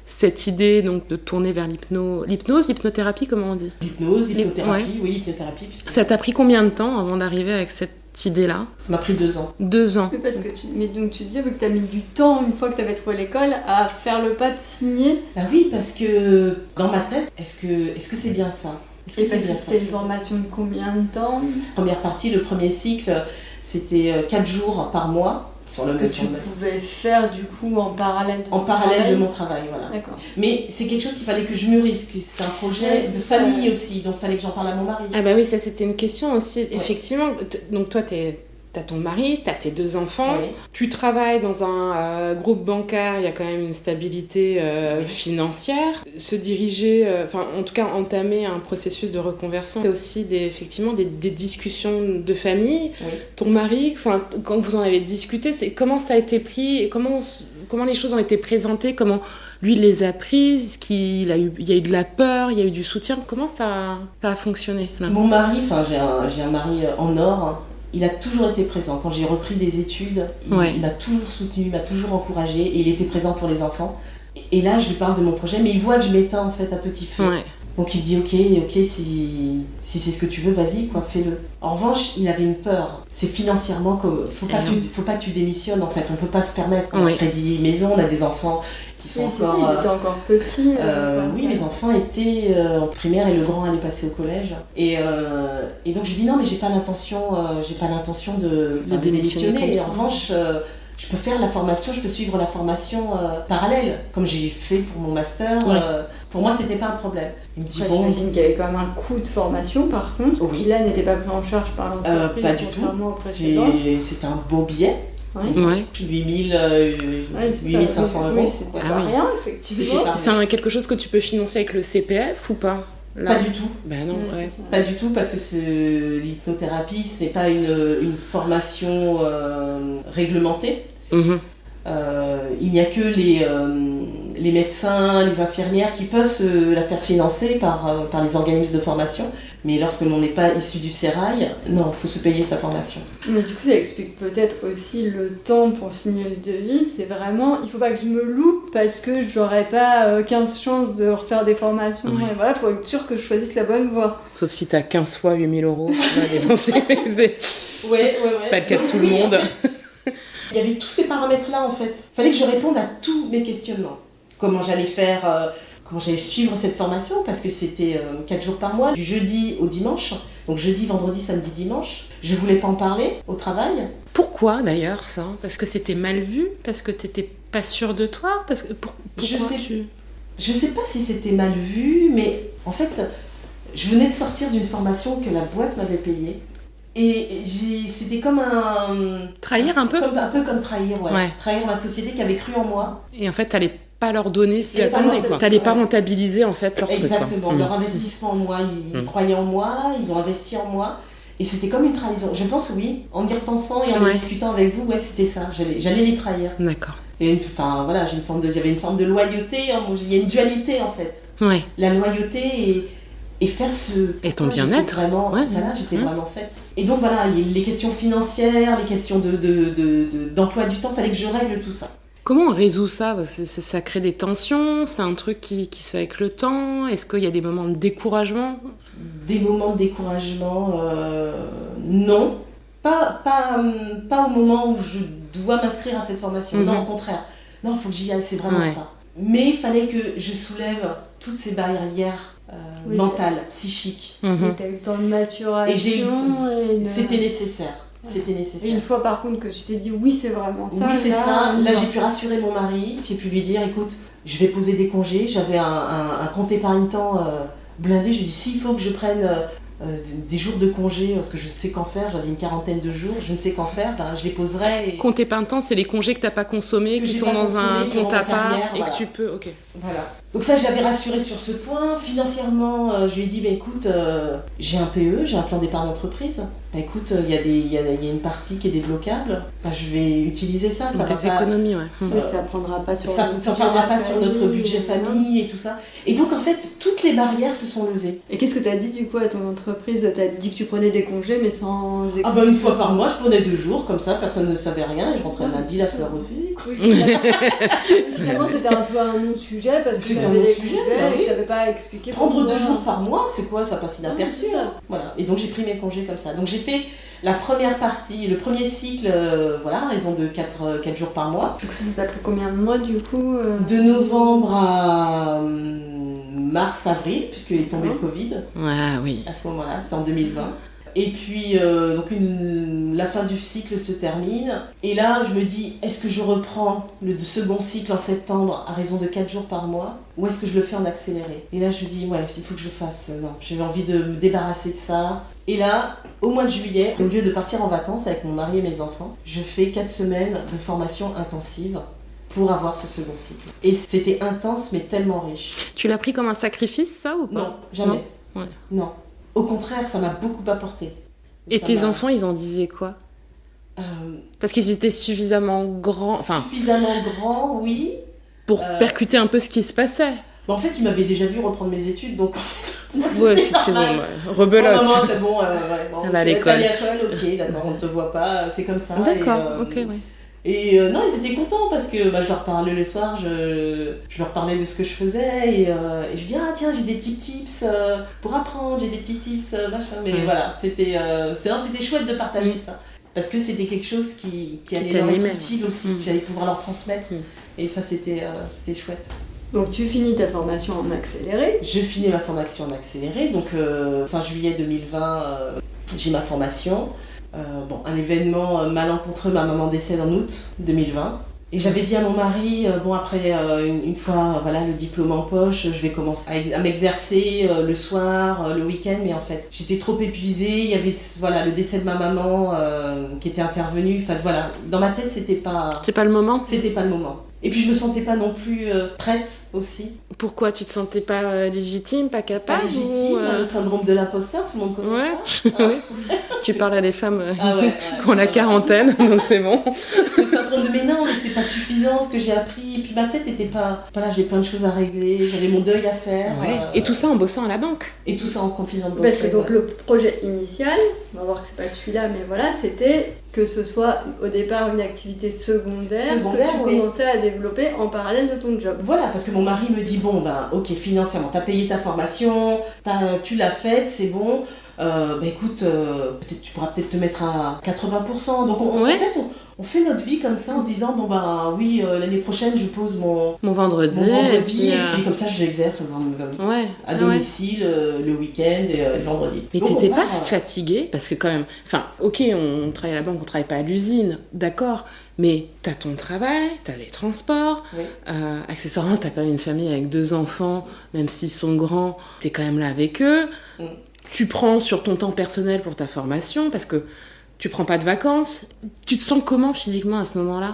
cette idée donc, de tourner vers l'hypnose, l'hypnothérapie, comment on dit? L'hypnose, l'hypnothérapie, Ouais. oui, l'hypnothérapie. puisque Ça t'a pris combien de temps avant d'arriver avec cette idée-là? Ça m'a pris 2 ans. 2 ans. Oui, parce que mais donc tu disais que tu as mis du temps, une fois que tu avais trouvé l'école, à faire le pas de signer. Bah oui, parce que dans ma tête, est-ce que c'est bien ça? Est-ce que Et c'est parce bien que ça? c'était une formation de combien de temps Première partie, le premier cycle, c'était 4 jours par mois sur le que tu pouvais faire du coup en parallèle de en ton parallèle travail. de mon travail, voilà. D'accord. Mais c'est quelque chose qu'il fallait que je mûrisse, que c'était un projet Ouais, de c'est ça, famille ouais. aussi, donc il fallait que j'en parle à mon mari. Ah bah oui, ça c'était une question aussi. Effectivement, donc toi t'as ton mari, t'as tes 2 enfants, Oui. tu travailles dans un groupe bancaire, il y a quand même une stabilité financière. Se diriger, enfin en tout cas entamer un processus de reconversion, c'est aussi effectivement des discussions de famille. Oui. Ton mari, enfin quand vous en avez discuté, c'est comment ça a été pris, et comment les choses ont été présentées, comment lui les a prises, il y a eu de la peur, il y a eu du soutien, comment ça a fonctionné là? Mon mari, enfin j'ai un mari en or, hein. Il a toujours été présent. Quand j'ai repris des études, Ouais. il m'a toujours soutenu, il m'a toujours encouragé et il était présent pour les enfants. Et là, je lui parle de mon projet, mais il voit que je m'éteins en fait à petit feu. Ouais. Donc il me dit ok, si c'est ce que tu veux, vas-y, quoi, fais-le. En revanche, il avait une peur. C'est financièrement comme faut pas que tu démissionnes en fait. On peut pas se permettre. On a Oui. un crédit maison, on a des enfants qui sont Oui, c'est ça, encore. ils étaient encore petits. Oui, les enfants étaient en primaire et le grand allait passer au collège. Et donc je lui dis non, mais j'ai pas l'intention de démissionner comme Et ça. en revanche, je peux faire la formation, je peux suivre la formation parallèle, comme j'ai fait pour mon master. Ouais. Pour moi, c'était pas un problème. Il me dit Après, bon, j'imagine qu'il y avait quand même un coût de formation par contre, Oui. qui là n'était pas pris en charge par l'entreprise, pas du tout. contrairement aux précédentes. c'était un beau billet, Oui. Ouais. 8500 Oui, euros. c'était Ouais. pas Ah oui. rien, C'était effectivement. pas C'est quelque chose que tu peux financer avec le CPF ou pas là? Pas du tout. Ben non, Ouais, ouais. c'est ça. Pas du tout, parce que l'hypnothérapie, ce n'est pas une formation réglementée. Mhm. Il n'y a que les médecins, les infirmières qui peuvent se la faire financer par les organismes de formation. Mais lorsque l'on n'est pas issu du sérail, non, il faut se payer sa formation. Mais du coup, ça explique peut-être aussi le temps pour signer le devis. C'est vraiment, il faut pas que je me loupe parce que j'aurais pas 15 chances de refaire des formations. Oui. Et voilà, il faut être sûr que je choisisse la bonne voie. Sauf si t'as 15 fois 8000 euros, tu vas dépenser. C'est Ouais. pas le cas de tout le Oui, monde. en fait, il y avait tous ces paramètres-là, en fait. Il fallait que je réponde à tous mes questionnements. Comment j'allais faire, comment j'allais suivre cette formation, parce que c'était 4 jours par mois, du jeudi au dimanche. Donc jeudi, vendredi, samedi, dimanche. Je voulais pas en parler au travail. Pourquoi d'ailleurs ça? Parce que c'était mal vu? Parce que t'étais pas sûre de toi? Parce que pourquoi Je sais- tu... Je sais pas si c'était mal vu, mais en fait, je venais de sortir d'une formation que la boîte m'avait payée. Et c'était comme Trahir un peu? un peu comme trahir, ouais. Ouais. Trahir ma société qui avait cru en moi. Et en fait, t'allais pas leur donner ce qu'ils J'allais pas attendaient, leur- quoi. T'allais pas ouais. rentabiliser en fait leur truc, quoi. Exactement, Mm. leur investissement en moi, ils croyaient en moi, ils ont investi en moi. Et c'était comme une trahison. Je pense que oui, en y repensant et en y discutant avec vous, ouais, c'était ça. J'allais les trahir. D'accord. Et voilà, il y avait une forme de loyauté. Il y a une dualité en fait. Ouais. La loyauté et faire ce. Et ton bien-être. Vraiment, voilà, j'étais vraiment faite. Et donc voilà, il y a les questions financières, les questions d'emploi du temps, fallait que je règle tout ça. Comment on résout ça? Ça crée des tensions? C'est un truc qui se fait avec le temps? Est-ce qu'il y a des moments de découragement? Des moments de découragement, non. Pas au moment où je dois m'inscrire à cette formation. Non, au contraire. Non, il faut que j'y aille, c'est vraiment ça. Mais il fallait que je soulève toutes ces barrières mentales, psychiques. Et t'as eu le temps de maturation. C'était nécessaire. C'était nécessaire. Et une fois par contre que tu t'es dit oui c'est vraiment ça. Oui c'est ça. Là j'ai pu rassurer mon mari, j'ai pu lui dire écoute, je vais poser des congés. J'avais un compte épargne-temps blindé. J'ai dit s'il faut que je prenne des jours de congé parce que je ne sais qu'en faire, j'avais une 40aine de jours, je ne sais qu'en faire, je les poserai. Et... Compte épargne-temps, c'est les congés que tu n'as pas consommés, qui sont dans un compte à part et que tu peux. Ok. Voilà. Donc ça, je l'avais rassuré sur ce point. Financièrement, je lui ai dit, écoute, j'ai un PE, j'ai un plan d'épargne d'entreprise. Écoute, il y a une partie qui est débloquable. Je vais utiliser ça. Ça des économies, ouais. Mais ça ne prendra pas sur notre budget famille et tout ça. Et donc, en fait, toutes les barrières se sont levées. Et qu'est-ce que tu as dit du coup à ton entreprise? Tu as dit que tu prenais des congés, mais sans... une fois par mois, je prenais 2 jours, comme ça, personne ne savait rien. Et je rentrais lundi, la fleur au fusil. Finalement, c'était un peu un non-sujet parce que tu avais des congés et tu n'avais pas expliqué. Prendre 2 jours par mois, c'est quoi? Ça passe inaperçu. Voilà. Et donc, j'ai pris mes congés comme ça. Donc, j'ai fait la première partie, le premier cycle, à raison de 4 jours par mois. Donc ça t'a pris combien de mois du coup De novembre à mars-avril, puisqu'il est tombé le Covid. Ouais, oui. À ce moment-là, c'était en 2020. Et puis, la fin du cycle se termine. Et là, je me dis, est-ce que je reprends le second cycle en septembre à raison de 4 jours par mois? Ou est-ce que je le fais en accéléré? Et là, je me dis, ouais, il faut que je le fasse. Non, j'ai envie de me débarrasser de ça. Et là, au mois de juillet, au lieu de partir en vacances avec mon mari et mes enfants, je fais 4 semaines de formation intensive pour avoir ce second cycle. Et c'était intense, mais tellement riche. Tu l'as pris comme un sacrifice, ça, ou pas? Non, jamais. Non. Ouais. Non. Au contraire, ça m'a beaucoup apporté. Et tes enfants, ils en disaient quoi? Parce qu'ils étaient suffisamment grands... Suffisamment grands, oui. Pour percuter un peu ce qui se passait. En fait, ils m'avaient déjà vu reprendre mes études, donc en fait... Ouais, c'était bon, rebelote. Non, c'est bon, elle va à l'école. Ok, d'accord, on ne te voit pas, c'est comme ça. D'accord, ok, ouais. Et non, ils étaient contents parce que je leur parlais le soir, je leur parlais de ce que je faisais et je dis tiens, j'ai des petits tips pour apprendre, j'ai des petits tips machin. Mais voilà, c'était chouette de partager ça parce que c'était quelque chose qui allait leur être utile aussi, que j'allais pouvoir leur transmettre et ça c'était chouette. Donc tu finis ta formation en accéléré? Je finis ma formation en accéléré, donc fin juillet 2020, j'ai ma formation. Un événement malencontreux, ma maman décède en août 2020. Et j'avais dit à mon mari, après une fois le diplôme en poche, je vais commencer à m'exercer le soir, le week-end, mais en fait j'étais trop épuisée, il y avait le décès de ma maman qui était intervenu, dans ma tête c'était pas le moment. C'était pas le moment. Et puis je me sentais pas non plus prête aussi. Pourquoi? Tu te sentais pas légitime, pas capable? Pas légitime, le syndrome de l'imposteur, tout le monde connaît ça. Oui. Tu parles à des femmes qui ont la quarantaine, donc c'est bon. Le syndrome de mais c'est pas suffisant ce que j'ai appris. Et puis ma tête était pas... j'ai plein de choses à régler, j'avais mon deuil à faire. Ouais. Et tout ça en bossant à la banque? Et tout ça en continuant de bosser. Parce que donc le projet initial, on va voir que c'est pas celui-là, mais voilà, c'était que ce soit au départ une activité secondaire que tu commençais à développer en parallèle de ton job. Voilà, parce que mon mari me dit ok, financièrement, t'as payé ta formation, tu l'as faite, c'est bon. Écoute, peut-être tu pourras peut-être te mettre à 80%. Donc en fait, on fait notre vie comme ça en se disant l'année prochaine je pose mon vendredi et puis comme ça je l'exerce à domicile le week-end et le vendredi. Mais t'étais pas fatiguée? Parce que quand même, ok, on travaille à la banque, on travaille pas à l'usine, d'accord, mais t'as ton travail, t'as les transports, accessoirement t'as quand même une famille avec 2 enfants, même s'ils sont grands, t'es quand même là avec eux. Tu prends sur ton temps personnel pour ta formation parce que tu prends pas de vacances. Tu te sens comment physiquement à ce moment-là?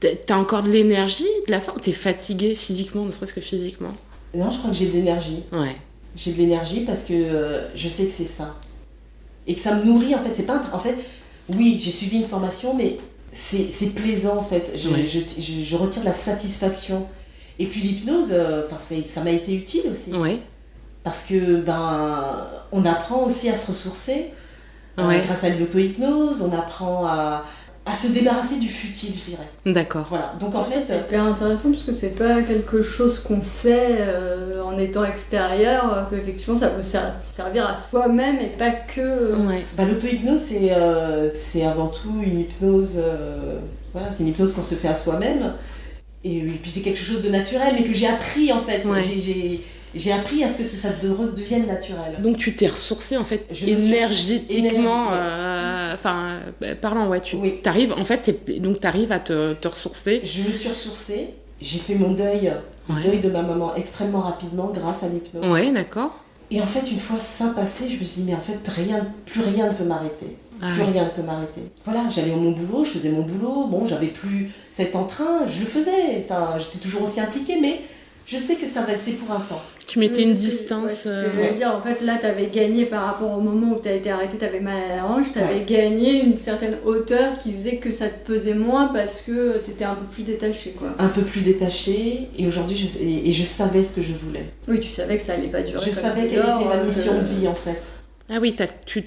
T'as encore de l'énergie, de la force? T'es fatiguée physiquement, ne serait-ce que physiquement? Non, je crois que j'ai de l'énergie. Ouais. J'ai de l'énergie parce que je sais que c'est ça. et que ça me nourrit en fait. C'est pas en fait, oui, j'ai suivi une formation, mais c'est plaisant en fait. Je retire de la satisfaction. Et puis l'hypnose, ça m'a été utile aussi. Ouais. Parce que on apprend aussi à se ressourcer grâce à l'auto-hypnose, on apprend à se débarrasser du futile, je dirais. D'accord. Voilà. Donc en fait, c'est hyper intéressant parce que c'est pas quelque chose qu'on sait en étant extérieur, qu'effectivement ça peut servir à soi-même et pas que. Ouais. L'auto-hypnose, c'est avant tout une hypnose. C'est une hypnose qu'on se fait à soi-même. Et puis c'est quelque chose de naturel, mais que j'ai appris en fait. Ouais. J'ai appris à ce que ça redevienne naturel. Donc tu t'es ressourcée en fait énergétiquement, parlant, ouais. T'arrives en fait, t'arrives à te ressourcer. Je me suis ressourcée. J'ai fait mon deuil, le deuil de ma maman extrêmement rapidement grâce à l'hypnose. Ouais, d'accord. Et en fait, une fois ça passé, je me suis dit mais en fait plus rien ne peut m'arrêter. Plus rien ne peut m'arrêter. Voilà, j'allais à mon boulot, je faisais mon boulot. Bon, j'avais plus cet entrain, je le faisais. Enfin, j'étais toujours aussi impliquée, mais je sais que c'est pour un temps. Tu mettais une distance. Je veux dire, en fait, là, t'avais gagné par rapport au moment où t'as été arrêtée, t'avais mal à la hanche, t'avais gagné une certaine hauteur qui faisait que ça te pesait moins parce que t'étais un peu plus détachée, quoi. Un peu plus détachée, et aujourd'hui, je savais ce que je voulais. Oui, tu savais que ça allait pas durer. Je savais quelle était ma mission de vie, en fait. Ah oui,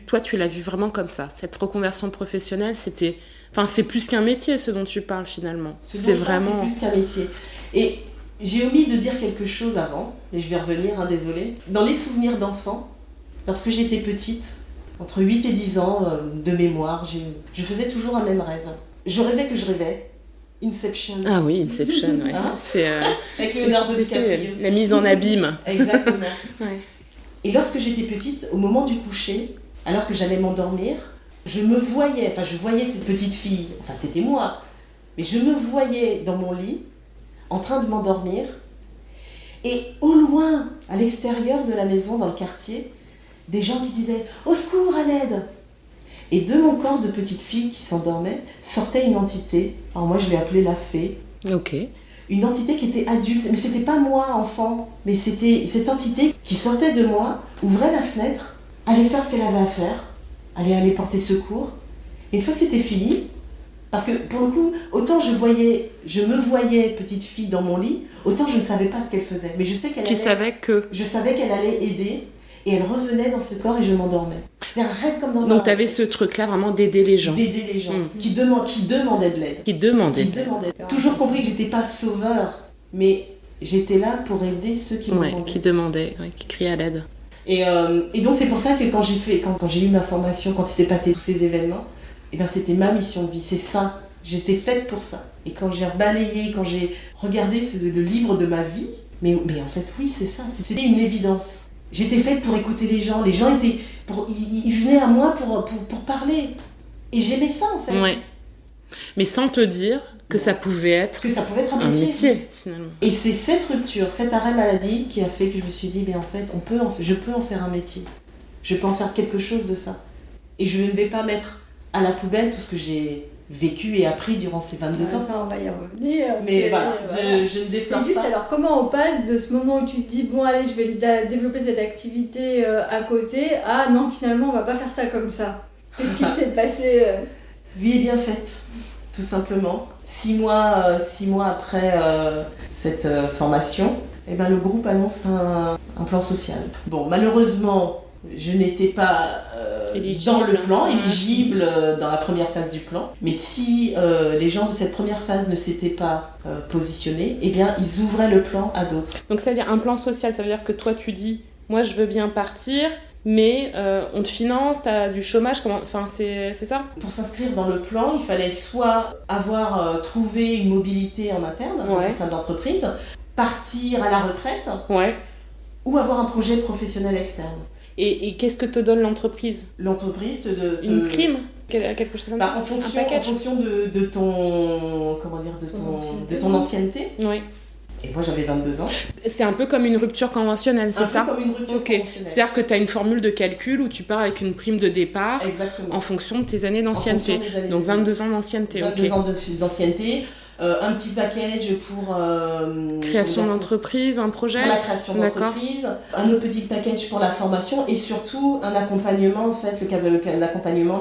toi, tu l'as vu vraiment comme ça. Cette reconversion professionnelle, c'était... Enfin, c'est plus qu'un métier, ce dont tu parles, finalement. C'est vraiment... C'est plus qu'un métier. Et j'ai omis de dire quelque chose avant, et je vais revenir, désolée. Dans les souvenirs d'enfant, lorsque j'étais petite, entre 8 et 10 ans, de mémoire, je faisais toujours un même rêve. Je rêvais que je rêvais. Inception. Ah oui, Inception, ouais. C'est, avec Leonardo DiCaprio. La mise en abîme. Exactement. Ouais. Et lorsque j'étais petite, au moment du coucher, alors que j'allais m'endormir, je voyais cette petite fille, enfin c'était moi, mais je me voyais dans mon lit, en train de m'endormir, et au loin, à l'extérieur de la maison, dans le quartier, des gens qui disaient « Au secours, à l'aide !» Et de mon corps de petite fille qui s'endormait, sortait une entité, alors moi je l'ai appelée la fée. Ok. Une entité qui était adulte, mais c'était pas moi, enfant, mais c'était cette entité qui sortait de moi, ouvrait la fenêtre, allait faire ce qu'elle avait à faire, allait aller porter secours. Et une fois que c'était fini, parce que pour le coup, autant je me voyais petite fille dans mon lit, autant je ne savais pas ce qu'elle faisait. Mais je sais qu'elle Je savais qu'elle allait aider, et elle revenait dans ce corps et je m'endormais. C'était un rêve comme dans un rêve. Donc t'avais ce truc-là vraiment d'aider les gens. D'aider les gens, qui demandaient de l'aide. Qui demandaient. Toujours compris que j'étais pas sauveur, mais j'étais là pour aider ceux qui me demandaient. Qui demandaient, qui criaient à l'aide. Et donc c'est pour ça que quand j'ai eu ma formation, quand il s'est passé tous ces événements, c'était ma mission de vie, c'est ça. J'étais faite pour ça. Et quand j'ai balayé, quand j'ai regardé le livre de ma vie, mais en fait oui, c'est ça, c'était une évidence. J'étais faite pour écouter les gens ils venaient à moi pour parler. Et j'aimais ça en fait. Ouais. Mais sans te dire que ça pouvait être un métier finalement. Et c'est cette rupture, cet arrêt maladie qui a fait que je me suis dit, en fait, je peux en faire un métier. Je peux en faire quelque chose de ça. Et je ne vais pas mettre à la poubelle tout ce que j'ai vécu et appris durant ces 22 ans. Ça, on va y revenir. Mais voilà, je ne déflore pas. Juste alors, comment on passe de ce moment où tu te dis, bon allez, je vais développer cette activité à côté, à non, finalement, on va pas faire ça comme ça. Qu'est-ce qui s'est passé Vie est bien faite, tout simplement. 6 mois après cette formation, le groupe annonce un plan social. Bon, malheureusement, je n'étais pas dans le plan, éligible dans la première phase du plan. Mais si les gens de cette première phase ne s'étaient pas positionnés, ils ouvraient le plan à d'autres. Donc ça veut dire un plan social, ça veut dire que toi tu dis, moi je veux bien partir, mais on te finance, t'as du chômage, c'est ça ? Pour s'inscrire dans le plan, il fallait soit avoir trouvé une mobilité en interne, au sein de l'entreprise, partir à la retraite, ou avoir un projet professionnel externe. Et qu'est-ce que te donne l'entreprise ? L'entreprise une prime ? Quelque chose comme ça ? En fonction de ton ancienneté. Oui. Et moi j'avais 22 ans. C'est un peu comme une rupture conventionnelle, c'est ça ? Un peu comme une rupture conventionnelle. C'est-à-dire que tu as une formule de calcul où tu pars avec une prime de départ. Exactement. En fonction de tes années d'ancienneté. Donc 22 ans d'ancienneté. 22 ans d'ancienneté. un petit package pour... Création d'entreprise, un projet. Pour la création d'entreprise, un autre petit package pour la formation et surtout un accompagnement, en fait, l'accompagnement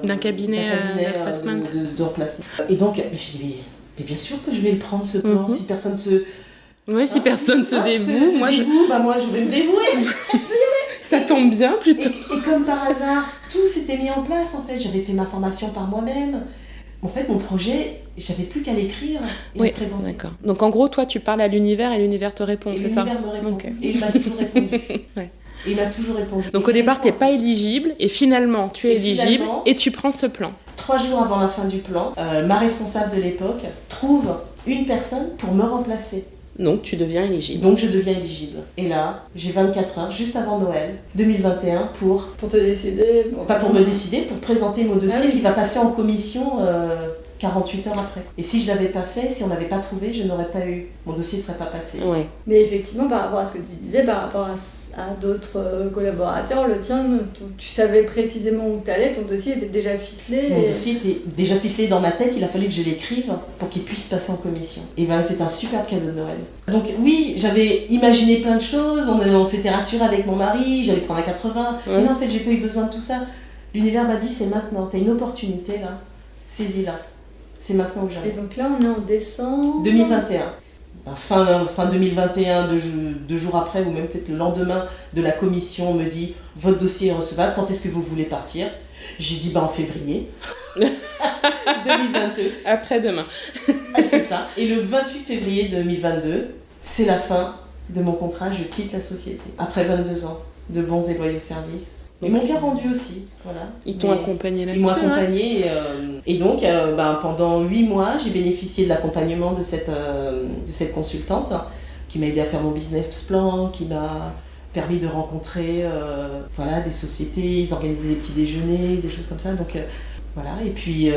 d'un cabinet, de placement. De remplacement. Et donc, je dis, mais bien sûr que je vais le prendre, ce plan, si personne se... Oui, si personne se dévoue. moi, je vais me dévouer. Ça tombe bien, plutôt. Et comme par hasard, tout s'était mis en place, en fait. J'avais fait ma formation par moi-même. En fait, mon projet, j'avais plus qu'à l'écrire et le présenter. D'accord. Donc, en gros, toi, tu parles à l'univers et l'univers te répond, c'est ça ? L'univers me répond. Okay. Et il m'a toujours répondu. Ouais. Et il m'a toujours répondu. Donc, au départ, tu n'es pas éligible et finalement, tu es éligible et tu prends ce plan. 3 jours avant la fin du plan, ma responsable de l'époque trouve une personne pour me remplacer. Donc, tu deviens éligible. Donc, je deviens éligible. Et là, j'ai 24 heures, juste avant Noël 2021, pour te décider. Pas pour me décider, pour présenter mon dossier qui va passer en commission 48 heures après. Et si je l'avais pas fait, si on n'avait pas trouvé, je n'aurais pas eu. Mon dossier ne serait pas passé. Ouais. Mais effectivement, par rapport à ce que tu disais, par rapport à d'autres collaborateurs, le tien, tu savais précisément où tu allais, ton dossier était déjà ficelé. Mon dossier était déjà ficelé dans ma tête, il a fallu que je l'écrive pour qu'il puisse passer en commission. Et voilà, c'est un superbe cadeau de Noël. Donc oui, j'avais imaginé plein de choses, on s'était rassuré avec mon mari, j'allais prendre un 80. Mais non, en fait, j'ai pas eu besoin de tout ça. L'univers m'a dit, c'est maintenant, t'as une opportunité là, saisis-la. C'est maintenant que j'arrive. Et donc là, on est en décembre 2021. Fin 2021, deux jours après, ou même peut-être le lendemain de la commission, on me dit « Votre dossier est recevable, quand est-ce que vous voulez partir ?» J'ai dit en février 2022. Après-demain. C'est ça. Et le 28 février 2022, c'est la fin de mon contrat, je quitte la société. Après 22 ans de bons et loyaux services. Ils m'ont bien rendu aussi, voilà. Ils t'ont accompagné là-dessus. Ils m'ont accompagné et donc pendant 8 mois, j'ai bénéficié de l'accompagnement de cette consultante qui m'a aidé à faire mon business plan, qui m'a permis de rencontrer des sociétés, ils organisaient des petits déjeuners, des choses comme ça. Donc voilà, et puis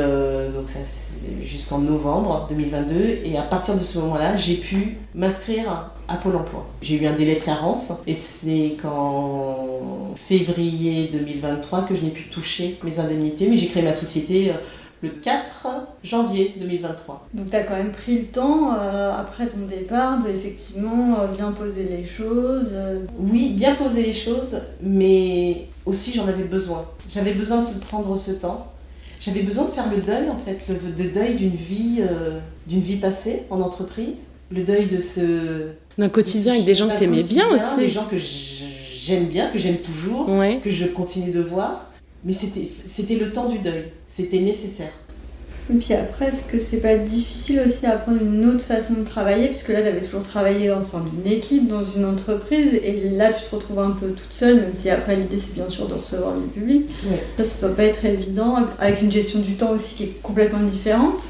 donc ça c'est jusqu'en novembre 2022 et à partir de ce moment-là, j'ai pu m'inscrire à Pôle emploi. J'ai eu un délai de carence et c'est qu'en février 2023 que je n'ai pu toucher mes indemnités, mais j'ai créé ma société le 4 janvier 2023. Donc tu as quand même pris le temps, après ton départ, de effectivement bien poser les choses. Oui, bien poser les choses, mais aussi j'en avais besoin. J'avais besoin de prendre ce temps. J'avais besoin de faire le deuil, en fait, le deuil d'une vie passée en entreprise, le deuil d'un quotidien avec des gens que tu aimais bien aussi. Des gens que j'aime bien, que j'aime toujours, que je continue de voir. Mais c'était le temps du deuil, c'était nécessaire. Et puis après, est-ce que c'est pas difficile aussi d'apprendre une autre façon de travailler ? Parce que là, tu avais toujours travaillé ensemble d'une équipe, dans une entreprise, et là, tu te retrouves un peu toute seule, même si après, l'idée, c'est bien sûr de recevoir du public. Ouais. Ça doit pas être évident, avec une gestion du temps aussi qui est complètement différente.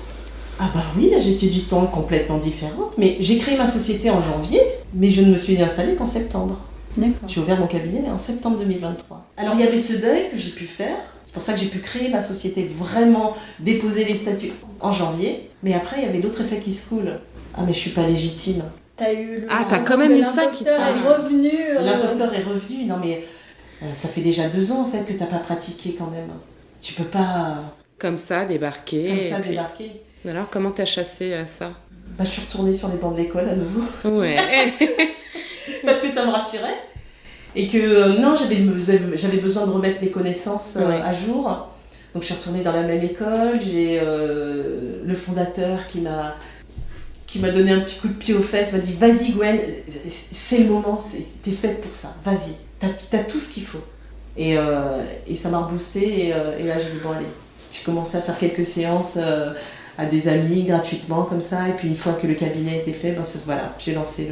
Ah bah oui, la gestion du temps est complètement différente. Mais j'ai créé ma société en janvier, mais je ne me suis installée qu'en septembre. D'accord. J'ai ouvert mon cabinet en septembre 2023. Alors il y avait ce deuil que j'ai pu faire. C'est pour ça que j'ai pu créer ma société, vraiment déposer les statuts en janvier. Mais après, il y avait d'autres effets qui se coulent. Ah mais je suis pas légitime. T'as eu t'as quand même eu ça qui t'a... revenu. L'imposteur est revenu. Non mais ça fait déjà 2 ans en fait que t'as pas pratiqué quand même. Tu peux pas... Comme ça, débarquer. Débarquer. Alors, comment t'as chassé ça ? Je suis retournée sur les bancs de l'école à nouveau. Ouais. Parce que ça me rassurait. Et que non, j'avais besoin de remettre mes connaissances à jour. Donc je suis retournée dans la même école. J'ai le fondateur qui m'a donné un petit coup de pied aux fesses, m'a dit « Vas-y Gwen, c'est le moment, t'es faite pour ça, vas-y, t'as tout ce qu'il faut. » Et ça m'a reboosté et là j'ai dit « Bon allez ». J'ai commencé à faire quelques séances à des amis gratuitement comme ça. Et puis une fois que le cabinet était fait, voilà, j'ai lancé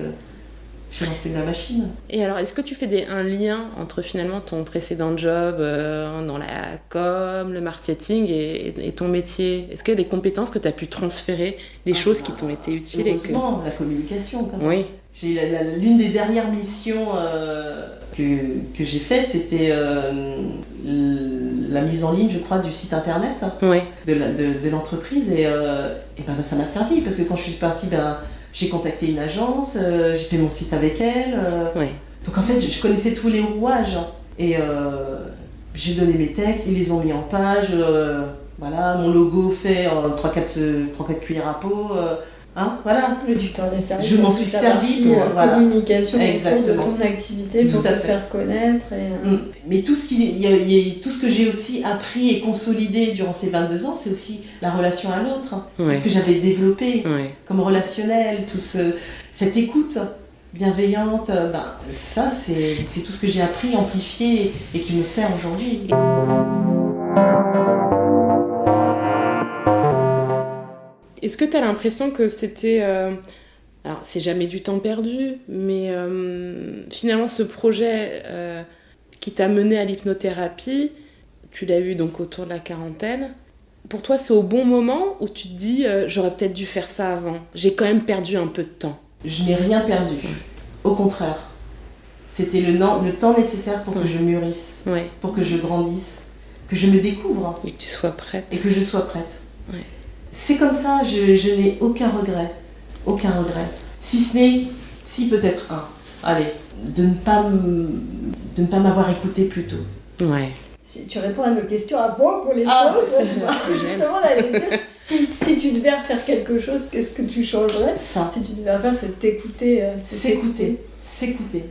la machine. Et alors, est-ce que tu fais un lien entre finalement ton précédent job dans la com, le marketing et ton métier ? Est-ce qu'il y a des compétences que tu as pu transférer, des choses qui t'ont été utiles ? Heureusement, la communication quand même. Oui. J'ai eu l'une des dernières missions que j'ai faites, c'était la mise en ligne, je crois, du site internet de l'entreprise. Et ça m'a servi parce que quand je suis partie, j'ai contacté une agence, j'ai fait mon site avec elle. Donc en fait, je connaissais tous les rouages. Et j'ai donné mes textes, ils les ont mis en page. Voilà, mon logo fait en 3-4 cuillères à peau. Voilà. Mais tu t'en es servi. Je m'en suis servi pour communication exactement. autour de ton activité pour te faire connaître. Mais tout ce que j'ai aussi appris et consolidé durant ces 22 ans, c'est aussi la relation à l'autre. Tout ce que j'avais développé comme relationnel, cette écoute bienveillante, ça c'est tout ce que j'ai appris, amplifié et qui me sert aujourd'hui. Est-ce que tu as l'impression que c'était... alors, c'est jamais du temps perdu, mais finalement, ce projet qui t'a mené à l'hypnothérapie, tu l'as eu donc autour de la quarantaine. Pour toi, c'est au bon moment où tu te dis j'aurais peut-être dû faire ça avant. J'ai quand même perdu un peu de temps. Je n'ai rien perdu. Au contraire. C'était le temps nécessaire pour que je mûrisse, pour que je grandisse, que je me découvre. Et que tu sois prête. Et que je sois prête. C'est comme ça, je n'ai aucun regret. Aucun regret. Si ce n'est, peut-être un. Allez, de ne pas m'avoir écouté plus tôt. Ouais. Si tu réponds à nos questions avant qu'on les pose, justement, on allait dire si tu devais refaire quelque chose, qu'est-ce que tu changerais? Ça. Si tu devais refaire, c'est t'écouter. S'écouter.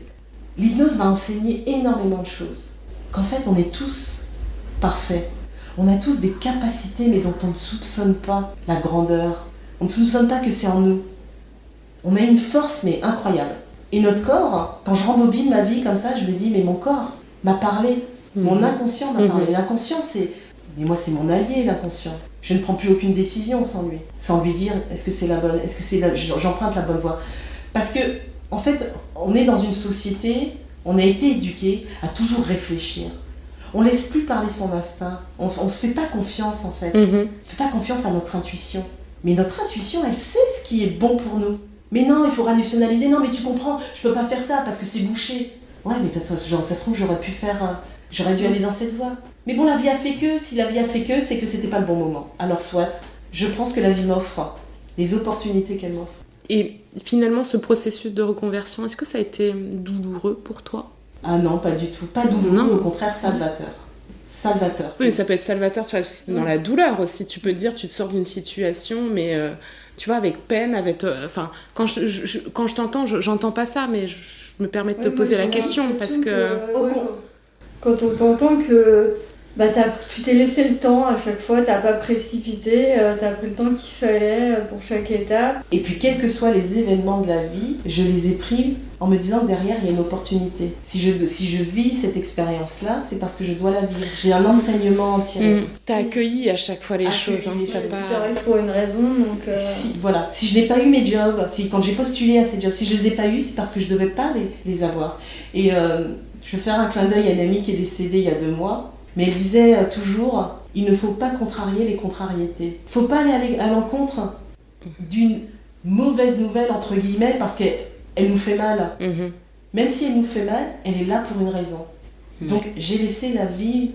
L'hypnose m'a enseigné énormément de choses. Qu'en fait, on est tous parfaits. On a tous des capacités, mais dont on ne soupçonne pas la grandeur. On ne soupçonne pas que c'est en nous. On a une force, mais incroyable. Et notre corps, quand je rembobine ma vie comme ça, je me dis, mais mon corps m'a parlé. Mon inconscient m'a parlé. L'inconscient, mais moi, c'est mon allié, l'inconscient. Je ne prends plus aucune décision sans lui. Sans lui dire, est-ce que c'est la bonne, j'emprunte la bonne voie. Parce que, en fait, on est dans une société, on a été éduqué à toujours réfléchir. On laisse plus parler son instinct. On se fait pas confiance, en fait. On fait pas confiance à notre intuition. Mais notre intuition, elle sait ce qui est bon pour nous. Mais non, il faut rationaliser. Non, mais tu comprends, je peux pas faire ça parce que c'est bouché. Ouais, mais parce que, ça se trouve, j'aurais dû aller dans cette voie. Mais bon, la vie a fait que. Si la vie a fait que, c'est que c'était pas le bon moment. Alors soit, je pense que la vie m'offre les opportunités qu'elle m'offre. Et finalement, ce processus de reconversion, est-ce que ça a été douloureux pour toi? Ah non, pas du tout. Pas douloureux, au contraire, salvateur. Salvateur. Oui, mais ça peut être salvateur, tu vois, dans la douleur aussi. Tu peux te dire, tu te sors d'une situation, mais tu vois, avec peine, avec... Enfin, quand je t'entends, j'entends pas ça, mais je me permets de te poser la question, parce que... Quand on t'entend que tu t'es laissé le temps à chaque fois, t'as pas précipité, t'as pris le temps qu'il fallait pour chaque étape. Et puis, quels que soient les événements de la vie, je les ai pris en me disant que derrière, il y a une opportunité. Si je vis cette expérience-là, c'est parce que je dois la vivre. J'ai un enseignement à en tirer. T'as accueilli à chaque fois les choses. T'as pas... pour une raison, donc... Si je n'ai pas eu mes jobs, quand j'ai postulé à ces jobs, si je les ai pas eus, c'est parce que je devais pas les avoir. Et je vais faire un clin d'œil à une amie qui est décédée il y a 2 mois. Mais elle disait toujours, il ne faut pas contrarier les contrariétés. Il ne faut pas aller à l'encontre d'une mauvaise nouvelle, entre guillemets, parce qu'elle nous fait mal. Même si elle nous fait mal, elle est là pour une raison. Donc j'ai laissé la vie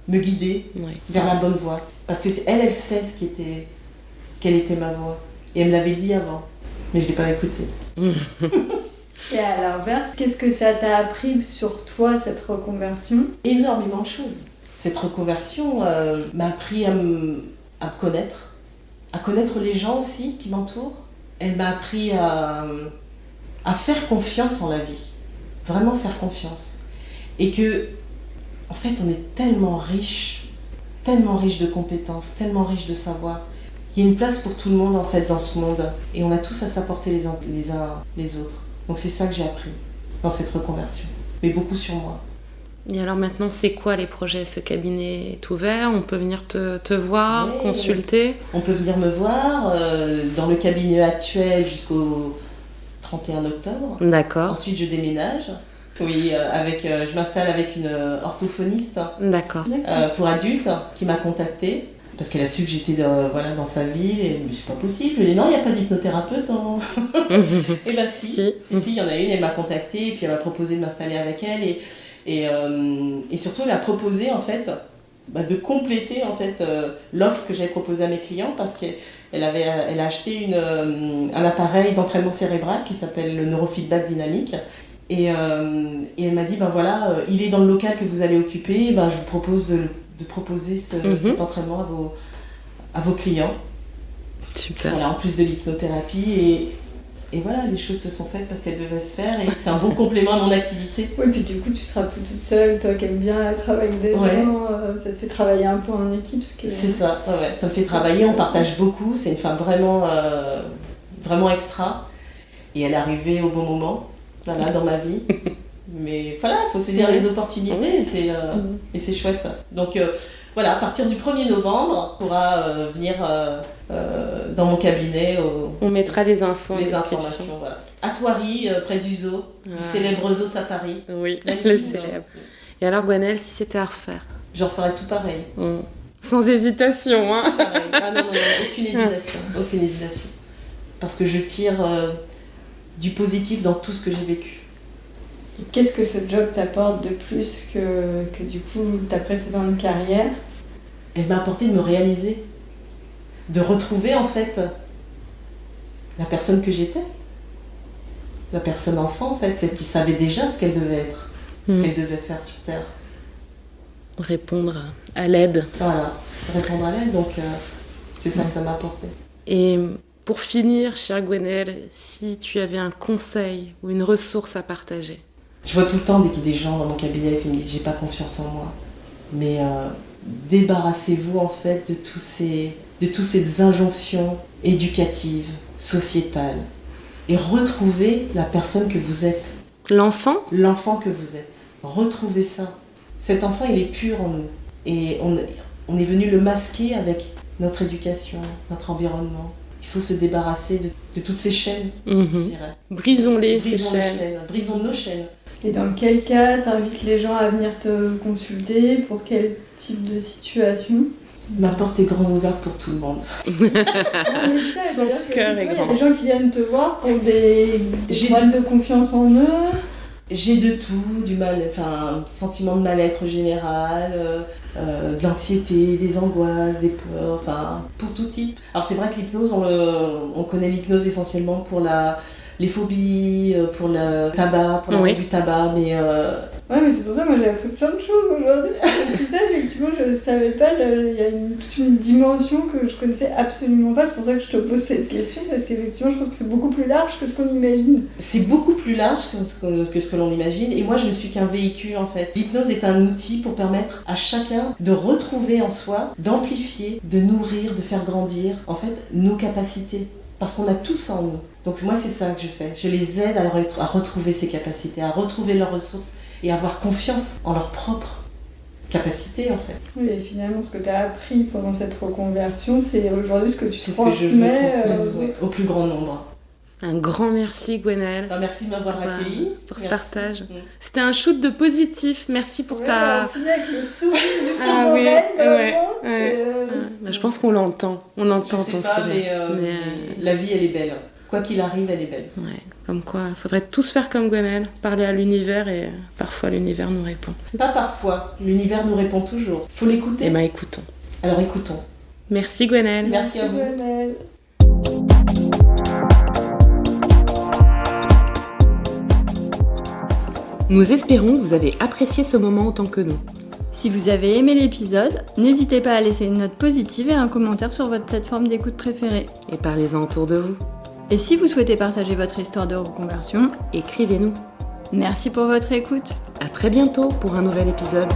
me guider vers la bonne voie. Parce que elle sait quelle était ma voie. Et elle me l'avait dit avant, mais je ne l'ai pas écoutée. Et à l'inverse, qu'est-ce que ça t'a appris sur toi, cette reconversion? Énormément de choses. Cette reconversion m'a appris à me connaître, à connaître les gens aussi qui m'entourent. Elle m'a appris à faire confiance en la vie, vraiment faire confiance. Et que, en fait, on est tellement riche de compétences, tellement riche de savoir. Il y a une place pour tout le monde, en fait, dans ce monde. Et on a tous à s'apporter les uns les autres. Donc c'est ça que j'ai appris dans cette reconversion, mais beaucoup sur moi. Et alors maintenant, c'est quoi les projets? Ce cabinet est ouvert, on peut venir te voir, consulter? On peut venir me voir dans le cabinet actuel jusqu'au 31 octobre. D'accord. Ensuite, je déménage. Oui, je m'installe avec une orthophoniste. D'accord. Pour adultes qui m'a contactée. Parce qu'elle a su que j'étais dans sa ville et je me suis pas possible. Je lui ai dit non, il n'y a pas d'hypnothérapeute. Et bien si, il y en a une, elle m'a contactée et puis elle m'a proposé de m'installer avec elle et surtout elle a proposé en fait de compléter en fait l'offre que j'avais proposée à mes clients parce qu'elle a acheté un appareil d'entraînement cérébral qui s'appelle le neurofeedback dynamique. Et elle m'a dit, il est dans le local que vous allez occuper, je vous propose proposer cet entraînement à vos clients. Super. Voilà, en plus de l'hypnothérapie. Et voilà, les choses se sont faites parce qu'elles devaient se faire et c'est un bon complément à mon activité. Oui, puis du coup, tu seras plus toute seule, toi qui aimes bien travailler avec des gens, ça te fait travailler un peu en équipe. C'est ça, ouais, ça me fait travailler, on partage beaucoup, c'est une femme vraiment, vraiment extra et elle est arrivée au bon moment, voilà, dans ma vie. Mais voilà, il faut saisir les opportunités et c'est chouette. Donc voilà, à partir du 1er novembre, on pourra venir dans mon cabinet. On mettra les infos. Les informations, voilà. À Thoiry, près du zoo, du célèbre zoo Safari. Oui, le célèbre. Et alors Gwenaëlle, si c'était à refaire? Je referais tout pareil. Sans hésitation, hein. Tout pareil. Ah non, aucune hésitation. Parce que je tire du positif dans tout ce que j'ai vécu. Et qu'est-ce que ce job t'apporte de plus que du coup ta précédente carrière? Elle m'a apporté de me réaliser, de retrouver en fait la personne que j'étais, la personne enfant en fait, celle qui savait déjà ce qu'elle devait être, ce qu'elle devait faire sur Terre. Répondre à l'aide. Voilà, répondre à l'aide, donc c'est ça que ça m'a apporté. Et pour finir, chère Gwenaëlle, si tu avais un conseil ou une ressource à partager? Je vois tout le temps des gens dans mon cabinet qui me disent « j'ai pas confiance en moi ». Mais débarrassez-vous en fait de toutes ces injonctions éducatives, sociétales, et retrouvez la personne que vous êtes. L'enfant que vous êtes. Retrouvez ça. Cet enfant, il est pur en nous. Et on est venu le masquer avec notre éducation, notre environnement. Il faut se débarrasser de toutes ces chaînes, je dirais. Brisons-les, ces chaînes. Brisons nos chaînes. Et dans quel cas t'invites les gens à venir te consulter? Pour quel type de situation? Ma porte est grande ouverte pour tout le monde. Son cœur est grand. Il y a des gens qui viennent te voir pour des problèmes de confiance en eux. J'ai de tout, sentiment de mal-être général, de l'anxiété, des angoisses, des peurs, pour tout type. Alors c'est vrai que l'hypnose, on connaît l'hypnose essentiellement pour les phobies, pour le tabac, pour l'arrêt du tabac, mais... Ouais, mais c'est pour ça que moi j'ai appris plein de choses aujourd'hui. Tu sais, effectivement, je ne savais pas, il y a toute une dimension que je connaissais absolument pas. C'est pour ça que je te pose cette question, parce qu'effectivement, je pense que c'est beaucoup plus large que ce qu'on imagine. C'est beaucoup plus large que ce que l'on imagine, et moi je ne suis qu'un véhicule en fait. L'hypnose est un outil pour permettre à chacun de retrouver en soi, d'amplifier, de nourrir, de faire grandir, en fait, nos capacités. Parce qu'on a tout ça en nous. Donc moi c'est ça que je fais. Je les aide à retrouver ces capacités, à retrouver leurs ressources et à avoir confiance en leurs propres capacités en fait. Oui, et finalement ce que tu as appris pendant cette reconversion, c'est aujourd'hui ce que tu transmets, ce que je veux transmettre au plus grand nombre. Un grand merci Gwenaëlle. Merci de m'avoir accueilli. Pour ce partage. C'était un shoot de positif. Merci pour ta... On finit avec le sourire jusqu'aux oreilles. Je pense qu'on l'entend. On entend ton sourire. Mais la vie, elle est belle. Quoi qu'il arrive, elle est belle. Ouais, comme quoi, il faudrait tous faire comme Gwenaëlle. Parler à l'univers et parfois l'univers nous répond. Pas parfois. L'univers nous répond toujours. Faut l'écouter. Eh bien, écoutons. Alors écoutons. Merci Gwenaëlle. Merci à vous. Gwenaëlle. Nous espérons que vous avez apprécié ce moment autant que nous. Si vous avez aimé l'épisode, n'hésitez pas à laisser une note positive et un commentaire sur votre plateforme d'écoute préférée. Et parlez-en autour de vous. Et si vous souhaitez partager votre histoire de reconversion, écrivez-nous. Merci pour votre écoute. À très bientôt pour un nouvel épisode.